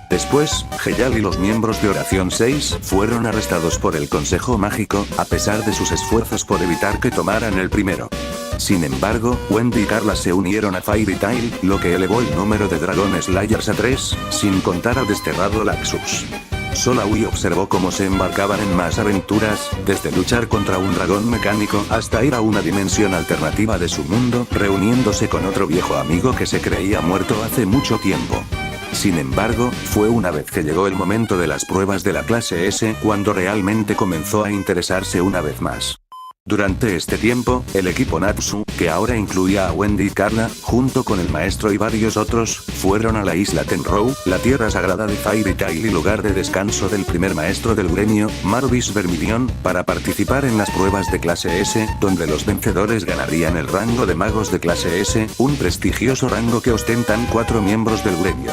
Después, Heyal y los miembros de Oración 6 fueron arrestados por el Consejo Mágico, a pesar de sus esfuerzos por evitar que tomaran el primero. Sin embargo, Wendy y Carla se unieron a Fairy Tail, lo que elevó el número de Dragon Slayers a 3, sin contar al desterrado Laxus. Solaui observó cómo se embarcaban en más aventuras, desde luchar contra un dragón mecánico hasta ir a una dimensión alternativa de su mundo, reuniéndose con otro viejo amigo que se creía muerto hace mucho tiempo. Sin embargo, fue una vez que llegó el momento de las pruebas de la clase S cuando realmente comenzó a interesarse una vez más. Durante este tiempo, el equipo Natsu, que ahora incluía a Wendy y Carla, junto con el maestro y varios otros, fueron a la isla Tenrou, la tierra sagrada de Fairy Tail y lugar de descanso del primer maestro del gremio, Marvis Vermilion, para participar en las pruebas de clase S, donde los vencedores ganarían el rango de magos de clase S, un prestigioso rango que ostentan 4 miembros del gremio.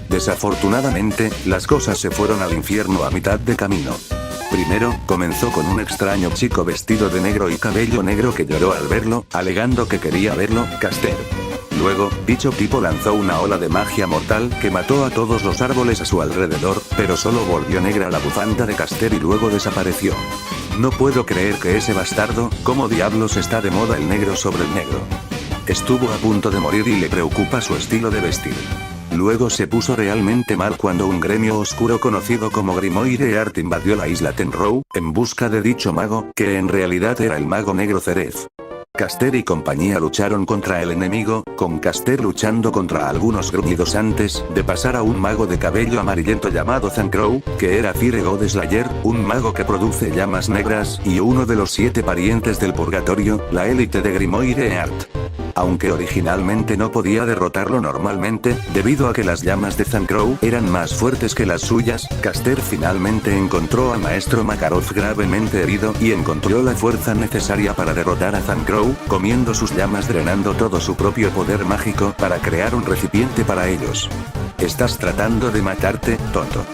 Desafortunadamente, las cosas se fueron al infierno a mitad de camino. Primero, comenzó con un extraño chico vestido de negro y cabello negro que lloró al verlo, alegando que quería verlo, Caster. Luego, dicho tipo lanzó una ola de magia mortal que mató a todos los árboles a su alrededor, pero solo volvió negra la bufanda de Caster y luego desapareció. No puedo creer que ese bastardo, ¿cómo diablos está de moda el negro sobre el negro? Estuvo a punto de morir y le preocupa su estilo de vestir. Luego se puso realmente mal cuando un gremio oscuro conocido como Grimoire Art invadió la isla Tenrou, en busca de dicho mago, que en realidad era el mago negro Cerez. Caster y compañía lucharon contra el enemigo, con Caster luchando contra algunos gruñidos antes de pasar a un mago de cabello amarillento llamado Zancrow, que era Fire God Slayer, un mago que produce llamas negras, y uno de los 7 parientes del purgatorio, la élite de Grimoire Art. Aunque originalmente no podía derrotarlo normalmente, debido a que las llamas de Zancrow eran más fuertes que las suyas, Caster finalmente encontró al maestro Makarov gravemente herido y encontró la fuerza necesaria para derrotar a Zancrow, comiendo sus llamas drenando todo su propio poder mágico para crear un recipiente para ellos. ¿Estás tratando de matarte, tonto?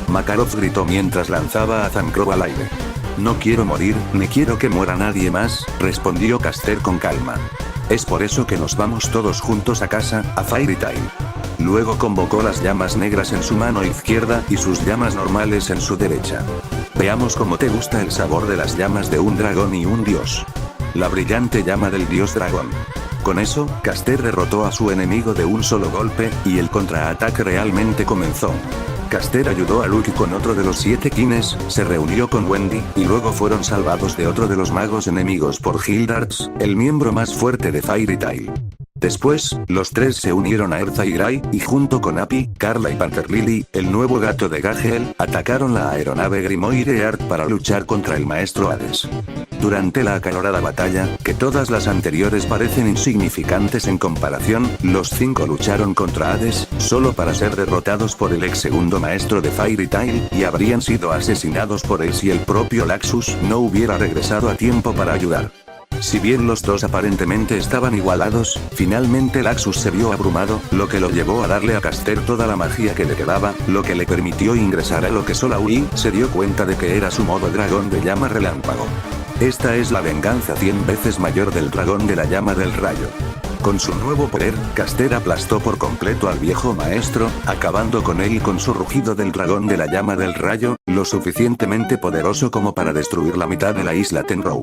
Makarov gritó mientras lanzaba a Zancrow al aire. No quiero morir, ni quiero que muera nadie más, respondió Caster con calma. Es por eso que nos vamos todos juntos a casa, a Fairy Tail. Luego convocó las llamas negras en su mano izquierda y sus llamas normales en su derecha. Veamos cómo te gusta el sabor de las llamas de un dragón y un dios. La brillante llama del dios dragón. Con eso, Caster derrotó a su enemigo de un solo golpe, y el contraataque realmente comenzó. Caster ayudó a Lucky con otro de los 7 kines, se reunió con Wendy, y luego fueron salvados de otro de los magos enemigos por Hildarts, el miembro más fuerte de Fairy Tail. Después, los 3 se unieron a Erza y Gray, y junto con Appy, Carla y Panther Lily, el nuevo gato de Gagel, atacaron la aeronave Grimoire Art para luchar contra el maestro Hades. Durante la acalorada batalla, que todas las anteriores parecen insignificantes en comparación, los 5 lucharon contra Hades, solo para ser derrotados por el ex segundo maestro de Fairy Tail, y habrían sido asesinados por él si el propio Laxus no hubiera regresado a tiempo para ayudar. Si bien los dos aparentemente estaban igualados, finalmente Laxus se vio abrumado, lo que lo llevó a darle a Caster toda la magia que le quedaba, lo que le permitió ingresar a lo que Solaui se dio cuenta de que era su modo dragón de llama relámpago. Esta es la venganza 100 veces mayor del dragón de la llama del rayo. Con su nuevo poder, Caster aplastó por completo al viejo maestro, acabando con él con su rugido del dragón de la llama del rayo, lo suficientemente poderoso como para destruir la mitad de la isla Tenrou.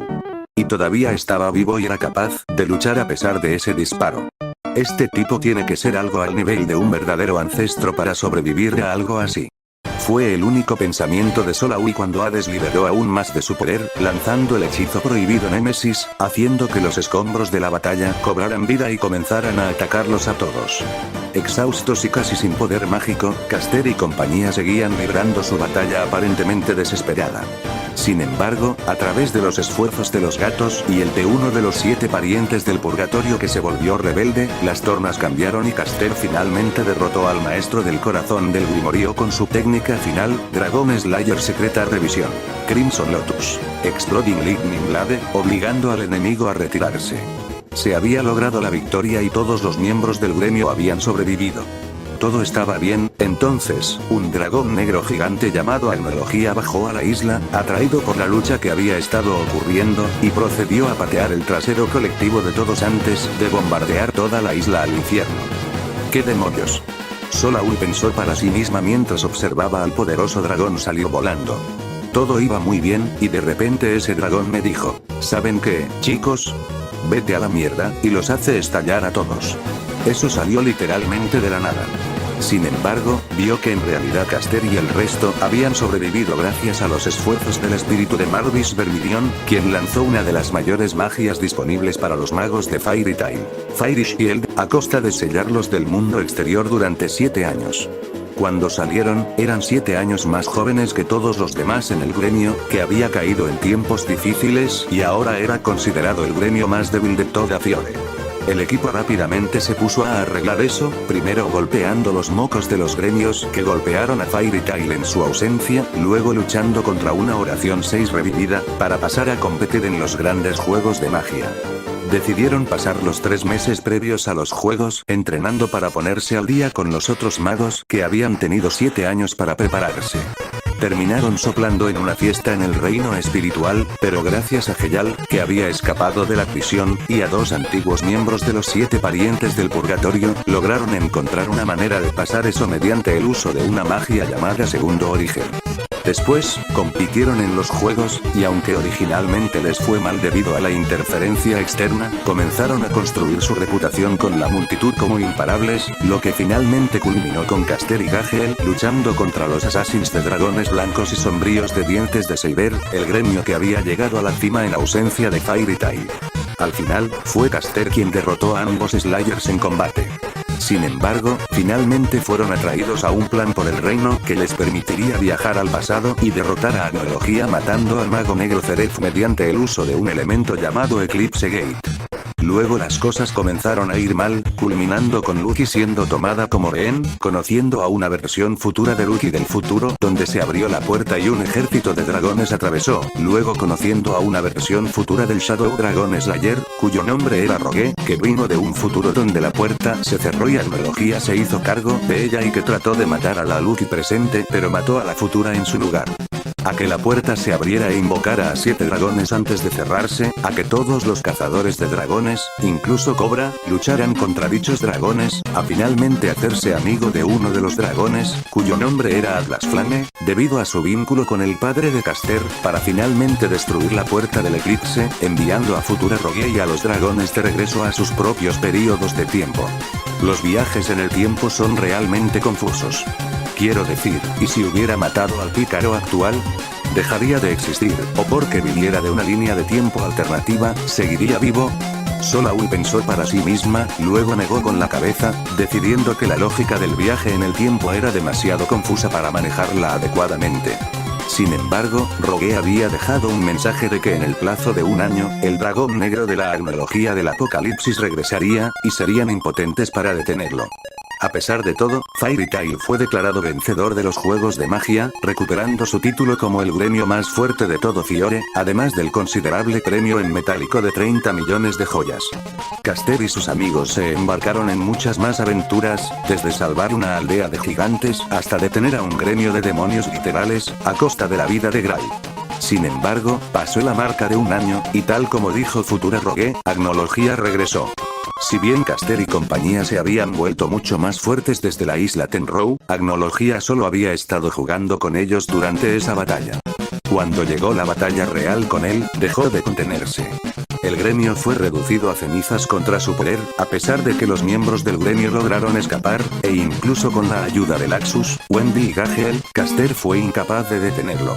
Y todavía estaba vivo y era capaz de luchar a pesar de ese disparo. Este tipo tiene que ser algo al nivel de un verdadero ancestro para sobrevivir a algo así. Fue el único pensamiento de Solaui cuando Hades liberó aún más de su poder, lanzando el hechizo prohibido Némesis, haciendo que los escombros de la batalla cobraran vida y comenzaran a atacarlos a todos. Exhaustos y casi sin poder mágico, Caster y compañía seguían librando su batalla aparentemente desesperada. Sin embargo, a través de los esfuerzos de los gatos y el de uno de los 7 parientes del purgatorio que se volvió rebelde, las tornas cambiaron y Caster finalmente derrotó al maestro del corazón del Grimorio con su técnica final, Dragon Slayer Secreta Revisión. Crimson Lotus. Exploding Lightning Blade, obligando al enemigo a retirarse. Se había logrado la victoria y todos los miembros del gremio habían sobrevivido. Todo estaba bien, entonces, un dragón negro gigante llamado Alnología bajó a la isla, atraído por la lucha que había estado ocurriendo, y procedió a patear el trasero colectivo de todos antes de bombardear toda la isla al infierno. ¿Qué demonios? Solaui pensó para sí misma mientras observaba al poderoso dragón salir volando. Todo iba muy bien, y de repente ese dragón me dijo, ¿saben qué, chicos? Vete a la mierda, y los hace estallar a todos. Eso salió literalmente de la nada. Sin embargo, vio que en realidad Caster y el resto habían sobrevivido gracias a los esfuerzos del espíritu de Marvis Vermilion, quien lanzó una de las mayores magias disponibles para los magos de Fairy Tail, Fairy Shield, a costa de sellarlos del mundo exterior durante 7 años. Cuando salieron, eran 7 años más jóvenes que todos los demás en el gremio, que había caído en tiempos difíciles y ahora era considerado el gremio más débil de toda Fiore. El equipo rápidamente se puso a arreglar eso, primero golpeando los mocos de los gremios que golpearon a Fairy Tail en su ausencia, luego luchando contra una oración 6 revivida, para pasar a competir en los grandes juegos de magia. Decidieron pasar los 3 meses previos a los juegos entrenando para ponerse al día con los otros magos que habían tenido 7 años para prepararse. Terminaron soplando en una fiesta en el reino espiritual, pero gracias a Heyal, que había escapado de la prisión, y a 2 antiguos miembros de los 7 parientes del purgatorio, lograron encontrar una manera de pasar eso mediante el uso de una magia llamada Segundo Origen. Después, compitieron en los juegos, y aunque originalmente les fue mal debido a la interferencia externa, comenzaron a construir su reputación con la multitud como imparables, lo que finalmente culminó con Caster y Gagel luchando contra los Assassins de dragones blancos y sombríos de dientes de Saber, el gremio que había llegado a la cima en ausencia de Fairy Tail. Al final, fue Caster quien derrotó a ambos Slayers en combate. Sin embargo, finalmente fueron atraídos a un plan por el reino que les permitiría viajar al pasado y derrotar a Agnología matando al mago negro Ceref mediante el uso de un elemento llamado Eclipse Gate. Luego las cosas comenzaron a ir mal, culminando con Lucky siendo tomada como rehén, conociendo a una versión futura de Lucky del futuro, donde se abrió la puerta y un ejército de dragones atravesó, luego conociendo a una versión futura del Shadow Dragon Slayer, cuyo nombre era Rogue, que vino de un futuro donde la puerta se cerró y Agnología se hizo cargo de ella y que trató de matar a la Lucky presente pero mató a la futura en su lugar. A que la puerta se abriera e invocara a 7 dragones antes de cerrarse, a que todos los cazadores de dragones, incluso Cobra, lucharan contra dichos dragones, a finalmente hacerse amigo de uno de los dragones, cuyo nombre era Atlas Flame, debido a su vínculo con el padre de Caster, para finalmente destruir la puerta del eclipse, enviando a Futura Rogue y a los dragones de regreso a sus propios períodos de tiempo. Los viajes en el tiempo son realmente confusos. Quiero decir, ¿y si hubiera matado al pícaro actual? ¿Dejaría de existir, o porque viniera de una línea de tiempo alternativa, seguiría vivo? Soul pensó para sí misma, luego negó con la cabeza, decidiendo que la lógica del viaje en el tiempo era demasiado confusa para manejarla adecuadamente. Sin embargo, Rogue había dejado un mensaje de que en el plazo de 1 año, el dragón negro de la Agnología del Apocalipsis regresaría, y serían impotentes para detenerlo. A pesar de todo, Fairy Tail fue declarado vencedor de los juegos de magia, recuperando su título como el gremio más fuerte de todo Fiore, además del considerable premio en metálico de 30 millones de joyas. Caster y sus amigos se embarcaron en muchas más aventuras, desde salvar una aldea de gigantes, hasta detener a un gremio de demonios literales, a costa de la vida de Gray. Sin embargo, pasó la marca de 1 año, y tal como dijo Futura Rogue, Agnología regresó. Si bien Caster y compañía se habían vuelto mucho más fuertes desde la isla Tenrou, Agnología solo había estado jugando con ellos durante esa batalla. Cuando llegó la batalla real con él, dejó de contenerse. El gremio fue reducido a cenizas contra su poder, a pesar de que los miembros del gremio lograron escapar, e incluso con la ayuda de Laxus, Wendy y Gagel, Caster fue incapaz de detenerlo.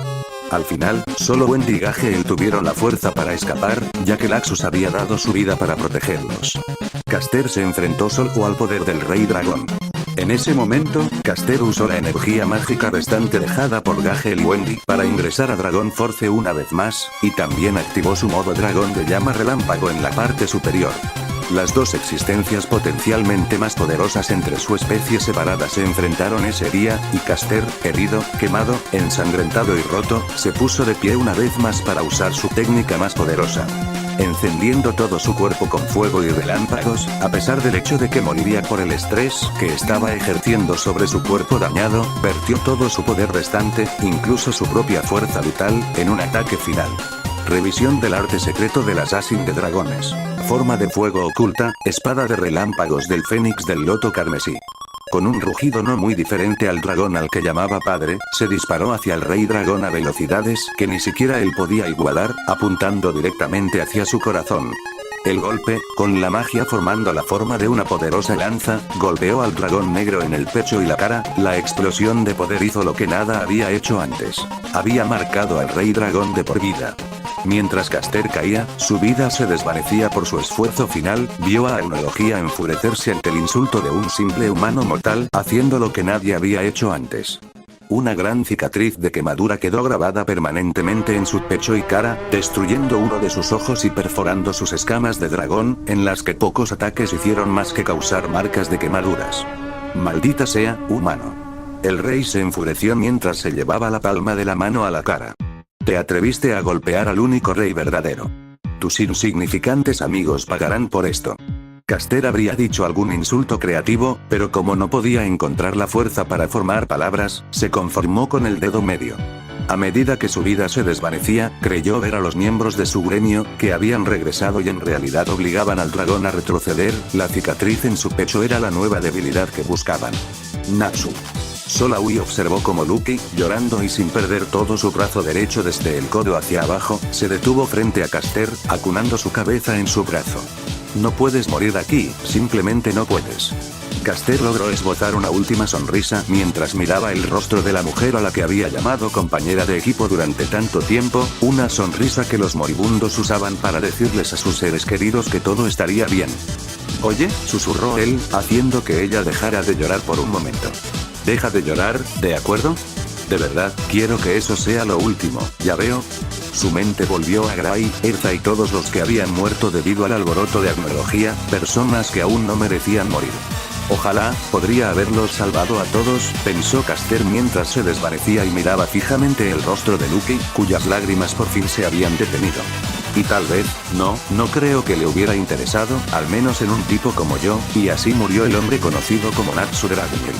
Al final, solo Wendy y Gagel tuvieron la fuerza para escapar, ya que Laxus había dado su vida para protegerlos. Caster se enfrentó solo al poder del Rey Dragón. En ese momento, Caster usó la energía mágica restante dejada por Gagel y Wendy para ingresar a Dragon Force una vez más, y también activó su modo dragón de llama relámpago en la parte superior. Las 2 existencias potencialmente más poderosas entre su especie separada se enfrentaron ese día, y Caster, herido, quemado, ensangrentado y roto, se puso de pie una vez más para usar su técnica más poderosa. Encendiendo todo su cuerpo con fuego y relámpagos, a pesar del hecho de que moriría por el estrés que estaba ejerciendo sobre su cuerpo dañado, vertió todo su poder restante, incluso su propia fuerza vital, en un ataque final. Revisión del arte secreto del Assassin de Dragones. Forma de fuego oculta, espada de relámpagos del Fénix del Loto Carmesí. Con un rugido no muy diferente al dragón al que llamaba padre, se disparó hacia el Rey Dragón a velocidades que ni siquiera él podía igualar, apuntando directamente hacia su corazón. El golpe, con la magia formando la forma de una poderosa lanza, golpeó al dragón negro en el pecho y la cara. La explosión de poder hizo lo que nada había hecho antes. Había marcado al Rey Dragón de por vida. Mientras Caster caía, su vida se desvanecía por su esfuerzo final, vio a Eunología enfurecerse ante el insulto de un simple humano mortal, haciendo lo que nadie había hecho antes. Una gran cicatriz de quemadura quedó grabada permanentemente en su pecho y cara, destruyendo uno de sus ojos y perforando sus escamas de dragón, en las que pocos ataques hicieron más que causar marcas de quemaduras. Maldita sea, humano. El rey se enfureció mientras se llevaba la palma de la mano a la cara. Te atreviste a golpear al único rey verdadero. Tus insignificantes amigos pagarán por esto. Caster habría dicho algún insulto creativo, pero como no podía encontrar la fuerza para formar palabras, se conformó con el dedo medio. A medida que su vida se desvanecía, creyó ver a los miembros de su gremio, que habían regresado y en realidad obligaban al dragón a retroceder. La cicatriz en su pecho era la nueva debilidad que buscaban. Natsu. Solaui observó como Lucky, llorando y sin perder todo su brazo derecho desde el codo hacia abajo, se detuvo frente a Caster, acunando su cabeza en su brazo. No puedes morir aquí, simplemente no puedes. Caster logró esbozar una última sonrisa mientras miraba el rostro de la mujer a la que había llamado compañera de equipo durante tanto tiempo, una sonrisa que los moribundos usaban para decirles a sus seres queridos que todo estaría bien. Oye, susurró él, haciendo que ella dejara de llorar por un momento. Deja de llorar, ¿de acuerdo? De verdad, quiero que eso sea lo último, ¿ya veo? Su mente volvió a Gray, Erza y todos los que habían muerto debido al alboroto de Eunología, personas que aún no merecían morir. Ojalá, podría haberlos salvado a todos, pensó Caster mientras se desvanecía y miraba fijamente el rostro de Lucky, cuyas lágrimas por fin se habían detenido. Y tal vez, no creo que le hubiera interesado, al menos en un tipo como yo, y así murió el hombre conocido como Natsu Dragonel.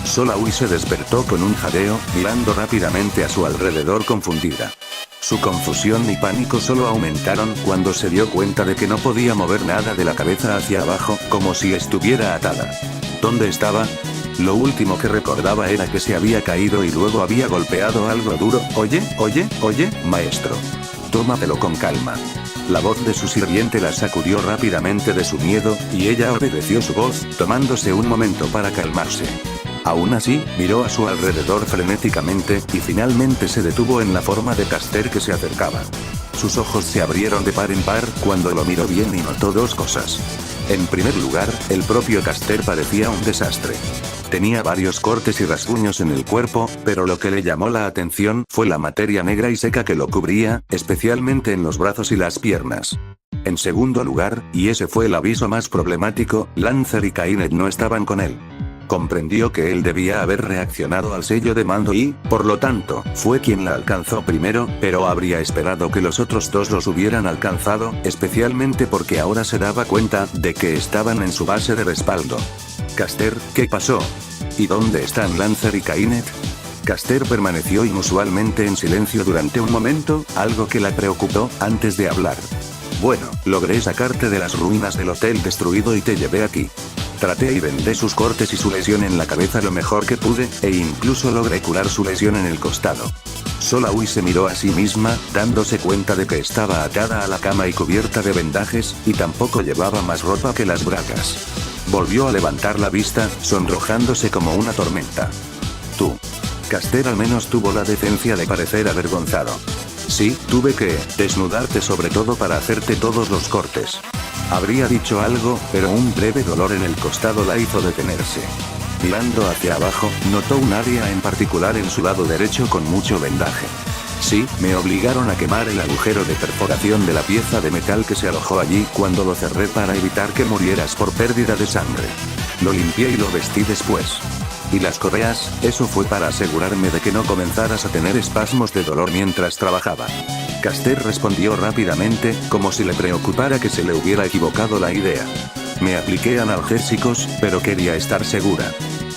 Solaui se despertó con un jadeo, mirando rápidamente a su alrededor confundida. Su confusión y pánico solo aumentaron cuando se dio cuenta de que no podía mover nada de la cabeza hacia abajo, como si estuviera atada. ¿Dónde estaba? Lo último que recordaba era que se había caído y luego había golpeado algo duro. Oye, maestro. Tómatelo con calma. La voz de su sirviente la sacudió rápidamente de su miedo, y ella obedeció su voz, tomándose un momento para calmarse. Aún así, miró a su alrededor frenéticamente, y finalmente se detuvo en la forma de Caster que se acercaba. Sus ojos se abrieron de par en par, cuando lo miró bien y notó dos cosas. En primer lugar, el propio Caster parecía un desastre. Tenía varios cortes y rasguños en el cuerpo, pero lo que le llamó la atención fue la materia negra y seca que lo cubría, especialmente en los brazos y las piernas. En segundo lugar, y ese fue el aviso más problemático, Lancer y Kainet no estaban con él. Comprendió que él debía haber reaccionado al sello de mando y, por lo tanto, fue quien la alcanzó primero, pero habría esperado que los otros dos los hubieran alcanzado, especialmente porque ahora se daba cuenta de que estaban en su base de respaldo. Caster, ¿qué pasó? ¿Y dónde están Lancer y Kainet? Caster permaneció inusualmente en silencio durante un momento, algo que la preocupó, antes de hablar. Bueno, logré sacarte de las ruinas del hotel destruido y te llevé aquí. Traté y vendé sus cortes y su lesión en la cabeza lo mejor que pude, e incluso logré curar su lesión en el costado. Solaui se miró a sí misma, dándose cuenta de que estaba atada a la cama y cubierta de vendajes, y tampoco llevaba más ropa que las bragas. Volvió a levantar la vista, sonrojándose como una tormenta. Tú. Caster al menos tuvo la decencia de parecer avergonzado. Sí, tuve que desnudarte sobre todo para hacerte todos los cortes. Habría dicho algo, pero un breve dolor en el costado la hizo detenerse. Mirando hacia abajo, notó un área en particular en su lado derecho con mucho vendaje. Sí, me obligaron a quemar el agujero de perforación de la pieza de metal que se alojó allí cuando lo cerré para evitar que murieras por pérdida de sangre. Lo limpié y lo vestí después. ¿Y las correas? Eso fue para asegurarme de que no comenzaras a tener espasmos de dolor mientras trabajaba. Caster respondió rápidamente, como si le preocupara que se le hubiera equivocado la idea. Me apliqué analgésicos, pero quería estar segura.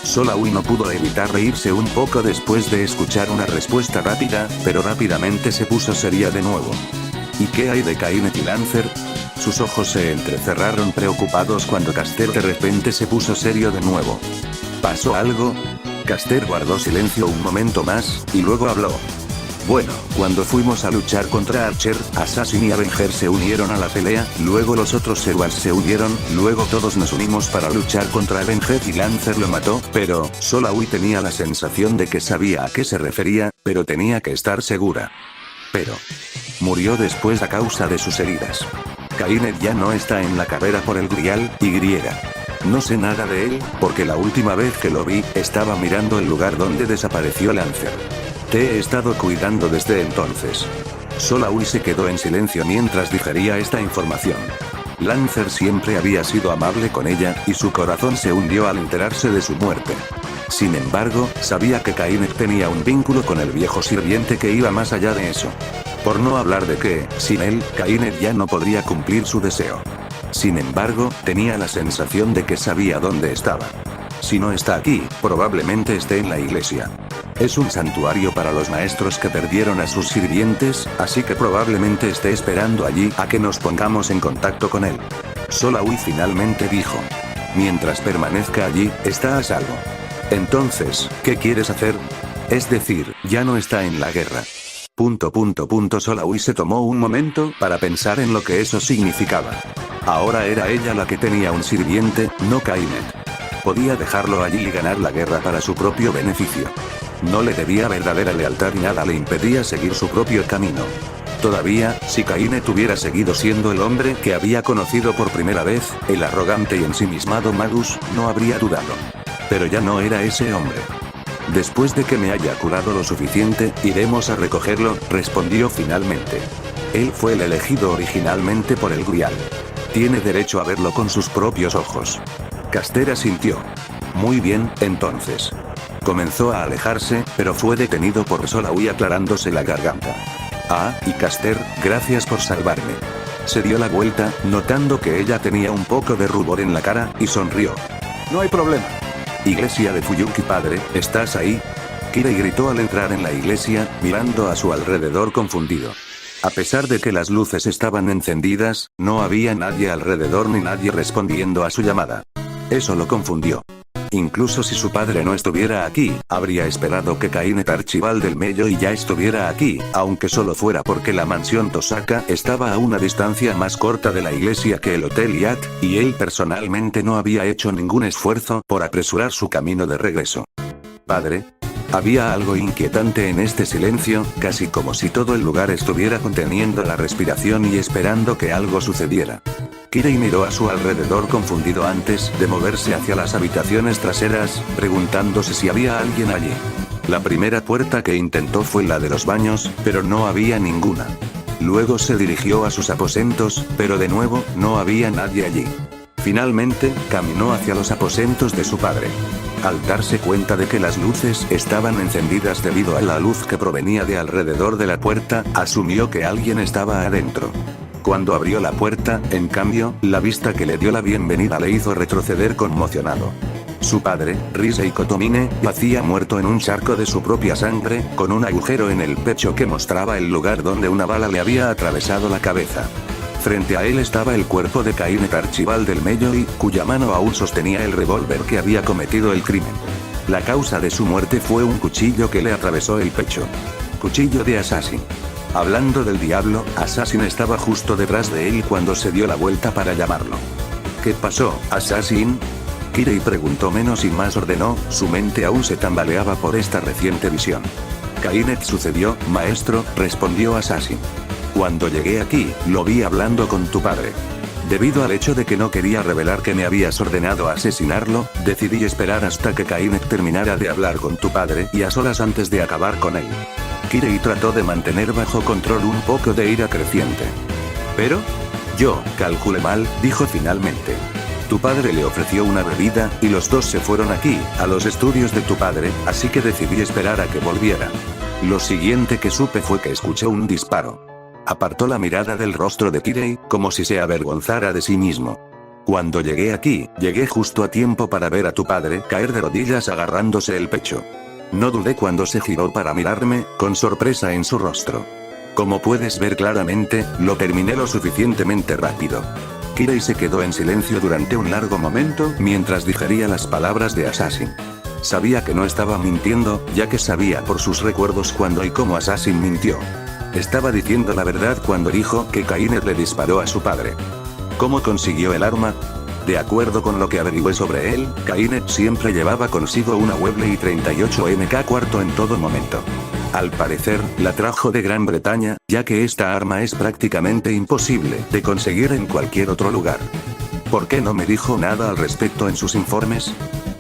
Solaui no pudo evitar reírse un poco después de escuchar una respuesta rápida, pero rápidamente se puso seria de nuevo. ¿Y qué hay de Kainet y Lancer? Sus ojos se entrecerraron preocupados cuando Caster de repente se puso serio de nuevo. ¿Pasó algo? Caster guardó silencio un momento más, y luego habló. Bueno, cuando fuimos a luchar contra Archer, Assassin y Avenger se unieron a la pelea, luego los otros Servants se unieron, luego todos nos unimos para luchar contra Avenger y Lancer lo mató, pero, Solaui tenía la sensación de que sabía a qué se refería, pero tenía que estar segura. Pero murió después a causa de sus heridas. Kainet ya no está en la carrera por el Grial, Y. No sé nada de él, porque la última vez que lo vi, estaba mirando el lugar donde desapareció Lancer. Te he estado cuidando desde entonces. Solaui se quedó en silencio mientras digería esta información. Lancer siempre había sido amable con ella, y su corazón se hundió al enterarse de su muerte. Sin embargo, sabía que Kainet tenía un vínculo con el viejo sirviente que iba más allá de eso. Por no hablar de que, sin él, Kainet ya no podría cumplir su deseo. Sin embargo, tenía la sensación de que sabía dónde estaba. Si no está aquí, probablemente esté en la iglesia. Es un santuario para los maestros que perdieron a sus sirvientes, así que probablemente esté esperando allí a que nos pongamos en contacto con él. Solaui finalmente dijo. Mientras permanezca allí, está a salvo. Entonces, ¿qué quieres hacer? Es decir, ya no está en la guerra. Solaui se tomó un momento para pensar en lo que eso significaba. Ahora era ella la que tenía un sirviente, no Kainet. Podía dejarlo allí y ganar la guerra para su propio beneficio. No le debía verdadera lealtad y nada le impedía seguir su propio camino. Todavía, si Kainet hubiera seguido siendo el hombre que había conocido por primera vez, el arrogante y ensimismado Magus, no habría dudado. Pero ya no era ese hombre. Después de que me haya curado lo suficiente, iremos a recogerlo, respondió finalmente. Él fue el elegido originalmente por el Grial. Tiene derecho a verlo con sus propios ojos. Caster asintió. Muy bien, entonces. Comenzó a alejarse, pero fue detenido por Solaui aclarándose la garganta. Ah, y Caster, gracias por salvarme. Se dio la vuelta, notando que ella tenía un poco de rubor en la cara, y sonrió. No hay problema. Iglesia de Fuyuki padre, ¿estás ahí? Kirei gritó al entrar en la iglesia, mirando a su alrededor confundido. A pesar de que las luces estaban encendidas, no había nadie alrededor ni nadie respondiendo a su llamada. Eso lo confundió. Incluso si su padre no estuviera aquí, habría esperado que Kainet Archibald del Melloi ya estuviera aquí, aunque solo fuera porque la mansión Tosaka estaba a una distancia más corta de la iglesia que el Hotel Yat, y él personalmente no había hecho ningún esfuerzo por apresurar su camino de regreso. ¿Padre? Había algo inquietante en este silencio, casi como si todo el lugar estuviera conteniendo la respiración y esperando que algo sucediera. Kirei miró a su alrededor confundido antes de moverse hacia las habitaciones traseras, preguntándose si había alguien allí. La primera puerta que intentó fue la de los baños, pero no había ninguna. Luego se dirigió a sus aposentos, pero de nuevo, no había nadie allí. Finalmente, caminó hacia los aposentos de su padre. Al darse cuenta de que las luces estaban encendidas debido a la luz que provenía de alrededor de la puerta, asumió que alguien estaba adentro. Cuando abrió la puerta, en cambio, la vista que le dio la bienvenida le hizo retroceder conmocionado. Su padre, Risei Kotomine, yacía muerto en un charco de su propia sangre, con un agujero en el pecho que mostraba el lugar donde una bala le había atravesado la cabeza. Frente a él estaba el cuerpo de Kainet Archibald del Melloi, cuya mano aún sostenía el revólver que había cometido el crimen. La causa de su muerte fue un cuchillo que le atravesó el pecho. Cuchillo de Assassin. Hablando del diablo, Assassin estaba justo detrás de él cuando se dio la vuelta para llamarlo. ¿Qué pasó, Assassin? Kirei preguntó menos y más ordenó, su mente aún se tambaleaba por esta reciente visión. Kainet sucedió, maestro, respondió Assassin. Cuando llegué aquí, lo vi hablando con tu padre. Debido al hecho de que no quería revelar que me habías ordenado asesinarlo, decidí esperar hasta que Kainet terminara de hablar con tu padre y a solas antes de acabar con él. Kirei trató de mantener bajo control un poco de ira creciente. Pero, yo, calculé mal, dijo finalmente. Tu padre le ofreció una bebida, y los dos se fueron aquí, a los estudios de tu padre, así que decidí esperar a que volviera. Lo siguiente que supe fue que escuché un disparo. Apartó la mirada del rostro de Kirei, como si se avergonzara de sí mismo. Cuando llegué aquí, llegué justo a tiempo para ver a tu padre caer de rodillas agarrándose el pecho. No dudé cuando se giró para mirarme, con sorpresa en su rostro. Como puedes ver claramente, lo terminé lo suficientemente rápido. Kirei se quedó en silencio durante un largo momento mientras digería las palabras de Assassin. Sabía que no estaba mintiendo, ya que sabía por sus recuerdos cuándo y cómo Assassin mintió. Estaba diciendo la verdad cuando dijo que Kainet le disparó a su padre. ¿Cómo consiguió el arma? De acuerdo con lo que averigüé sobre él, Kainet siempre llevaba consigo una Webley 38 MK4 en todo momento. Al parecer, la trajo de Gran Bretaña, ya que esta arma es prácticamente imposible de conseguir en cualquier otro lugar. ¿Por qué no me dijo nada al respecto en sus informes?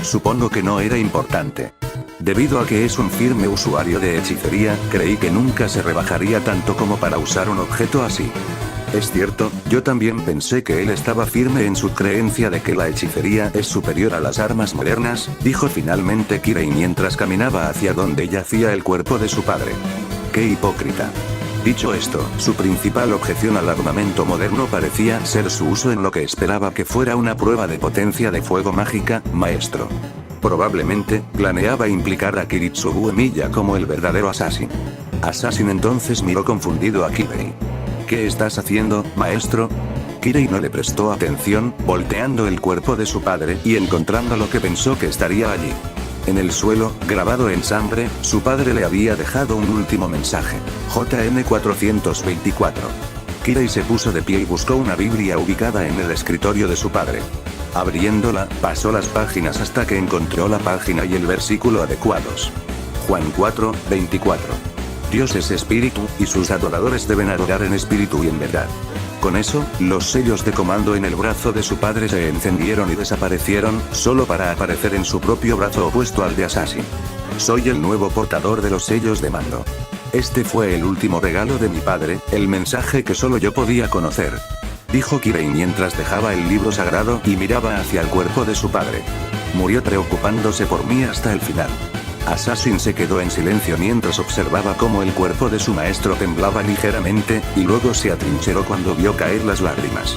Supongo que no era importante. Debido a que es un firme usuario de hechicería, creí que nunca se rebajaría tanto como para usar un objeto así. Es cierto, yo también pensé que él estaba firme en su creencia de que la hechicería es superior a las armas modernas, dijo finalmente Kirei mientras caminaba hacia donde yacía el cuerpo de su padre. ¡Qué hipócrita! Dicho esto, su principal objeción al armamento moderno parecía ser su uso en lo que esperaba que fuera una prueba de potencia de fuego mágica, maestro. Probablemente, planeaba implicar a Kiritsugu Emiya como el verdadero Assassin. Assassin entonces miró confundido a Kirei. ¿Qué estás haciendo, maestro? Kirei no le prestó atención, volteando el cuerpo de su padre y encontrando lo que pensó que estaría allí. En el suelo, grabado en sangre, su padre le había dejado un último mensaje. JN 424. Kirei se puso de pie y buscó una Biblia ubicada en el escritorio de su padre. Abriéndola, pasó las páginas hasta que encontró la página y el versículo adecuados. Juan 4, 24. Dios es espíritu, y sus adoradores deben adorar en espíritu y en verdad. Con eso, los sellos de comando en el brazo de su padre se encendieron y desaparecieron, solo para aparecer en su propio brazo opuesto al de Assassin. Soy el nuevo portador de los sellos de mando. Este fue el último regalo de mi padre, el mensaje que solo yo podía conocer. Dijo Kirei mientras dejaba el libro sagrado y miraba hacia el cuerpo de su padre. Murió preocupándose por mí hasta el final. Assassin se quedó en silencio mientras observaba cómo el cuerpo de su maestro temblaba ligeramente, y luego se atrincheró cuando vio caer las lágrimas.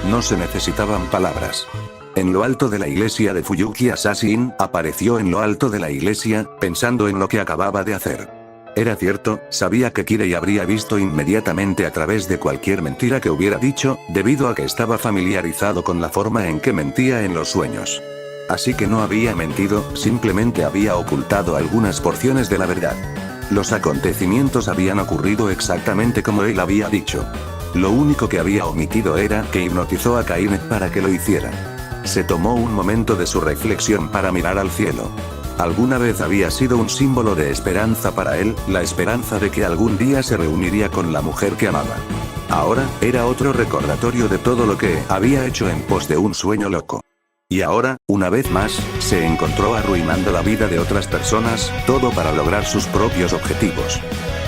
No se necesitaban palabras. En lo alto de la iglesia de Fuyuki, Assassin apareció en lo alto de la iglesia, pensando en lo que acababa de hacer. Era cierto, sabía que Kirei habría visto inmediatamente a través de cualquier mentira que hubiera dicho, debido a que estaba familiarizado con la forma en que mentía en los sueños. Así que no había mentido, simplemente había ocultado algunas porciones de la verdad. Los acontecimientos habían ocurrido exactamente como él había dicho. Lo único que había omitido era que hipnotizó a Kaine para que lo hiciera. Se tomó un momento de su reflexión para mirar al cielo. Alguna vez había sido un símbolo de esperanza para él, la esperanza de que algún día se reuniría con la mujer que amaba. Ahora, era otro recordatorio de todo lo que había hecho en pos de un sueño loco. Y ahora, una vez más, se encontró arruinando la vida de otras personas, todo para lograr sus propios objetivos.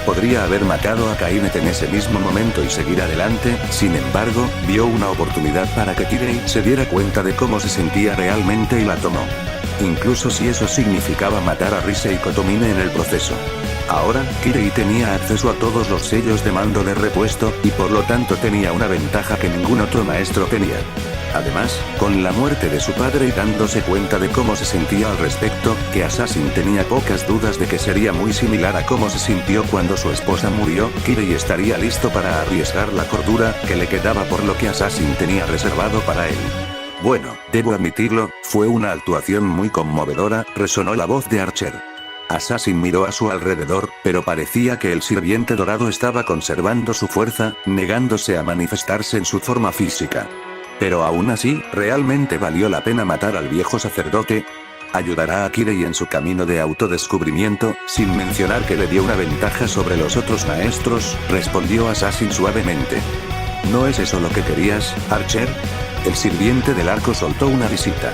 Podría haber matado a Kainet en ese mismo momento y seguir adelante, sin embargo, vio una oportunidad para que Kirei se diera cuenta de cómo se sentía realmente y la tomó. Incluso si eso significaba matar a Rise y Kotomine en el proceso. Ahora, Kirei tenía acceso a todos los sellos de mando de repuesto, y por lo tanto tenía una ventaja que ningún otro maestro tenía. Además, con la muerte de su padre y dándose cuenta de cómo se sentía al respecto, que Assassin tenía pocas dudas de que sería muy similar a cómo se sintió cuando su esposa murió, Kirei estaría listo para arriesgar la cordura que le quedaba por lo que Assassin tenía reservado para él. Bueno, debo admitirlo, fue una actuación muy conmovedora, resonó la voz de Archer. Assassin miró a su alrededor, pero parecía que el sirviente dorado estaba conservando su fuerza, negándose a manifestarse en su forma física. Pero aún así, ¿realmente valió la pena matar al viejo sacerdote? ¿Ayudará a Kirei en su camino de autodescubrimiento, sin mencionar que le dio una ventaja sobre los otros maestros? Respondió Assassin suavemente. ¿No es eso lo que querías, Archer? El sirviente del arco soltó una risita.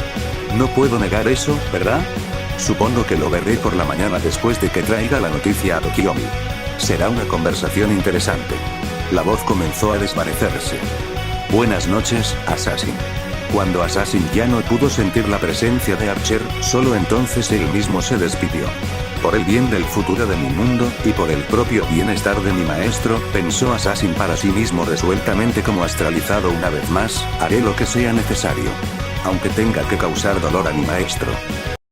No puedo negar eso, ¿verdad? Supongo que lo veré por la mañana después de que traiga la noticia a Tokiomi. Será una conversación interesante. La voz comenzó a desvanecerse. Buenas noches, Assassin. Cuando Assassin ya no pudo sentir la presencia de Archer, solo entonces él mismo se despidió. Por el bien del futuro de mi mundo, y por el propio bienestar de mi maestro, pensó Assassin para sí mismo resueltamente como astralizado una vez más, haré lo que sea necesario. Aunque tenga que causar dolor a mi maestro.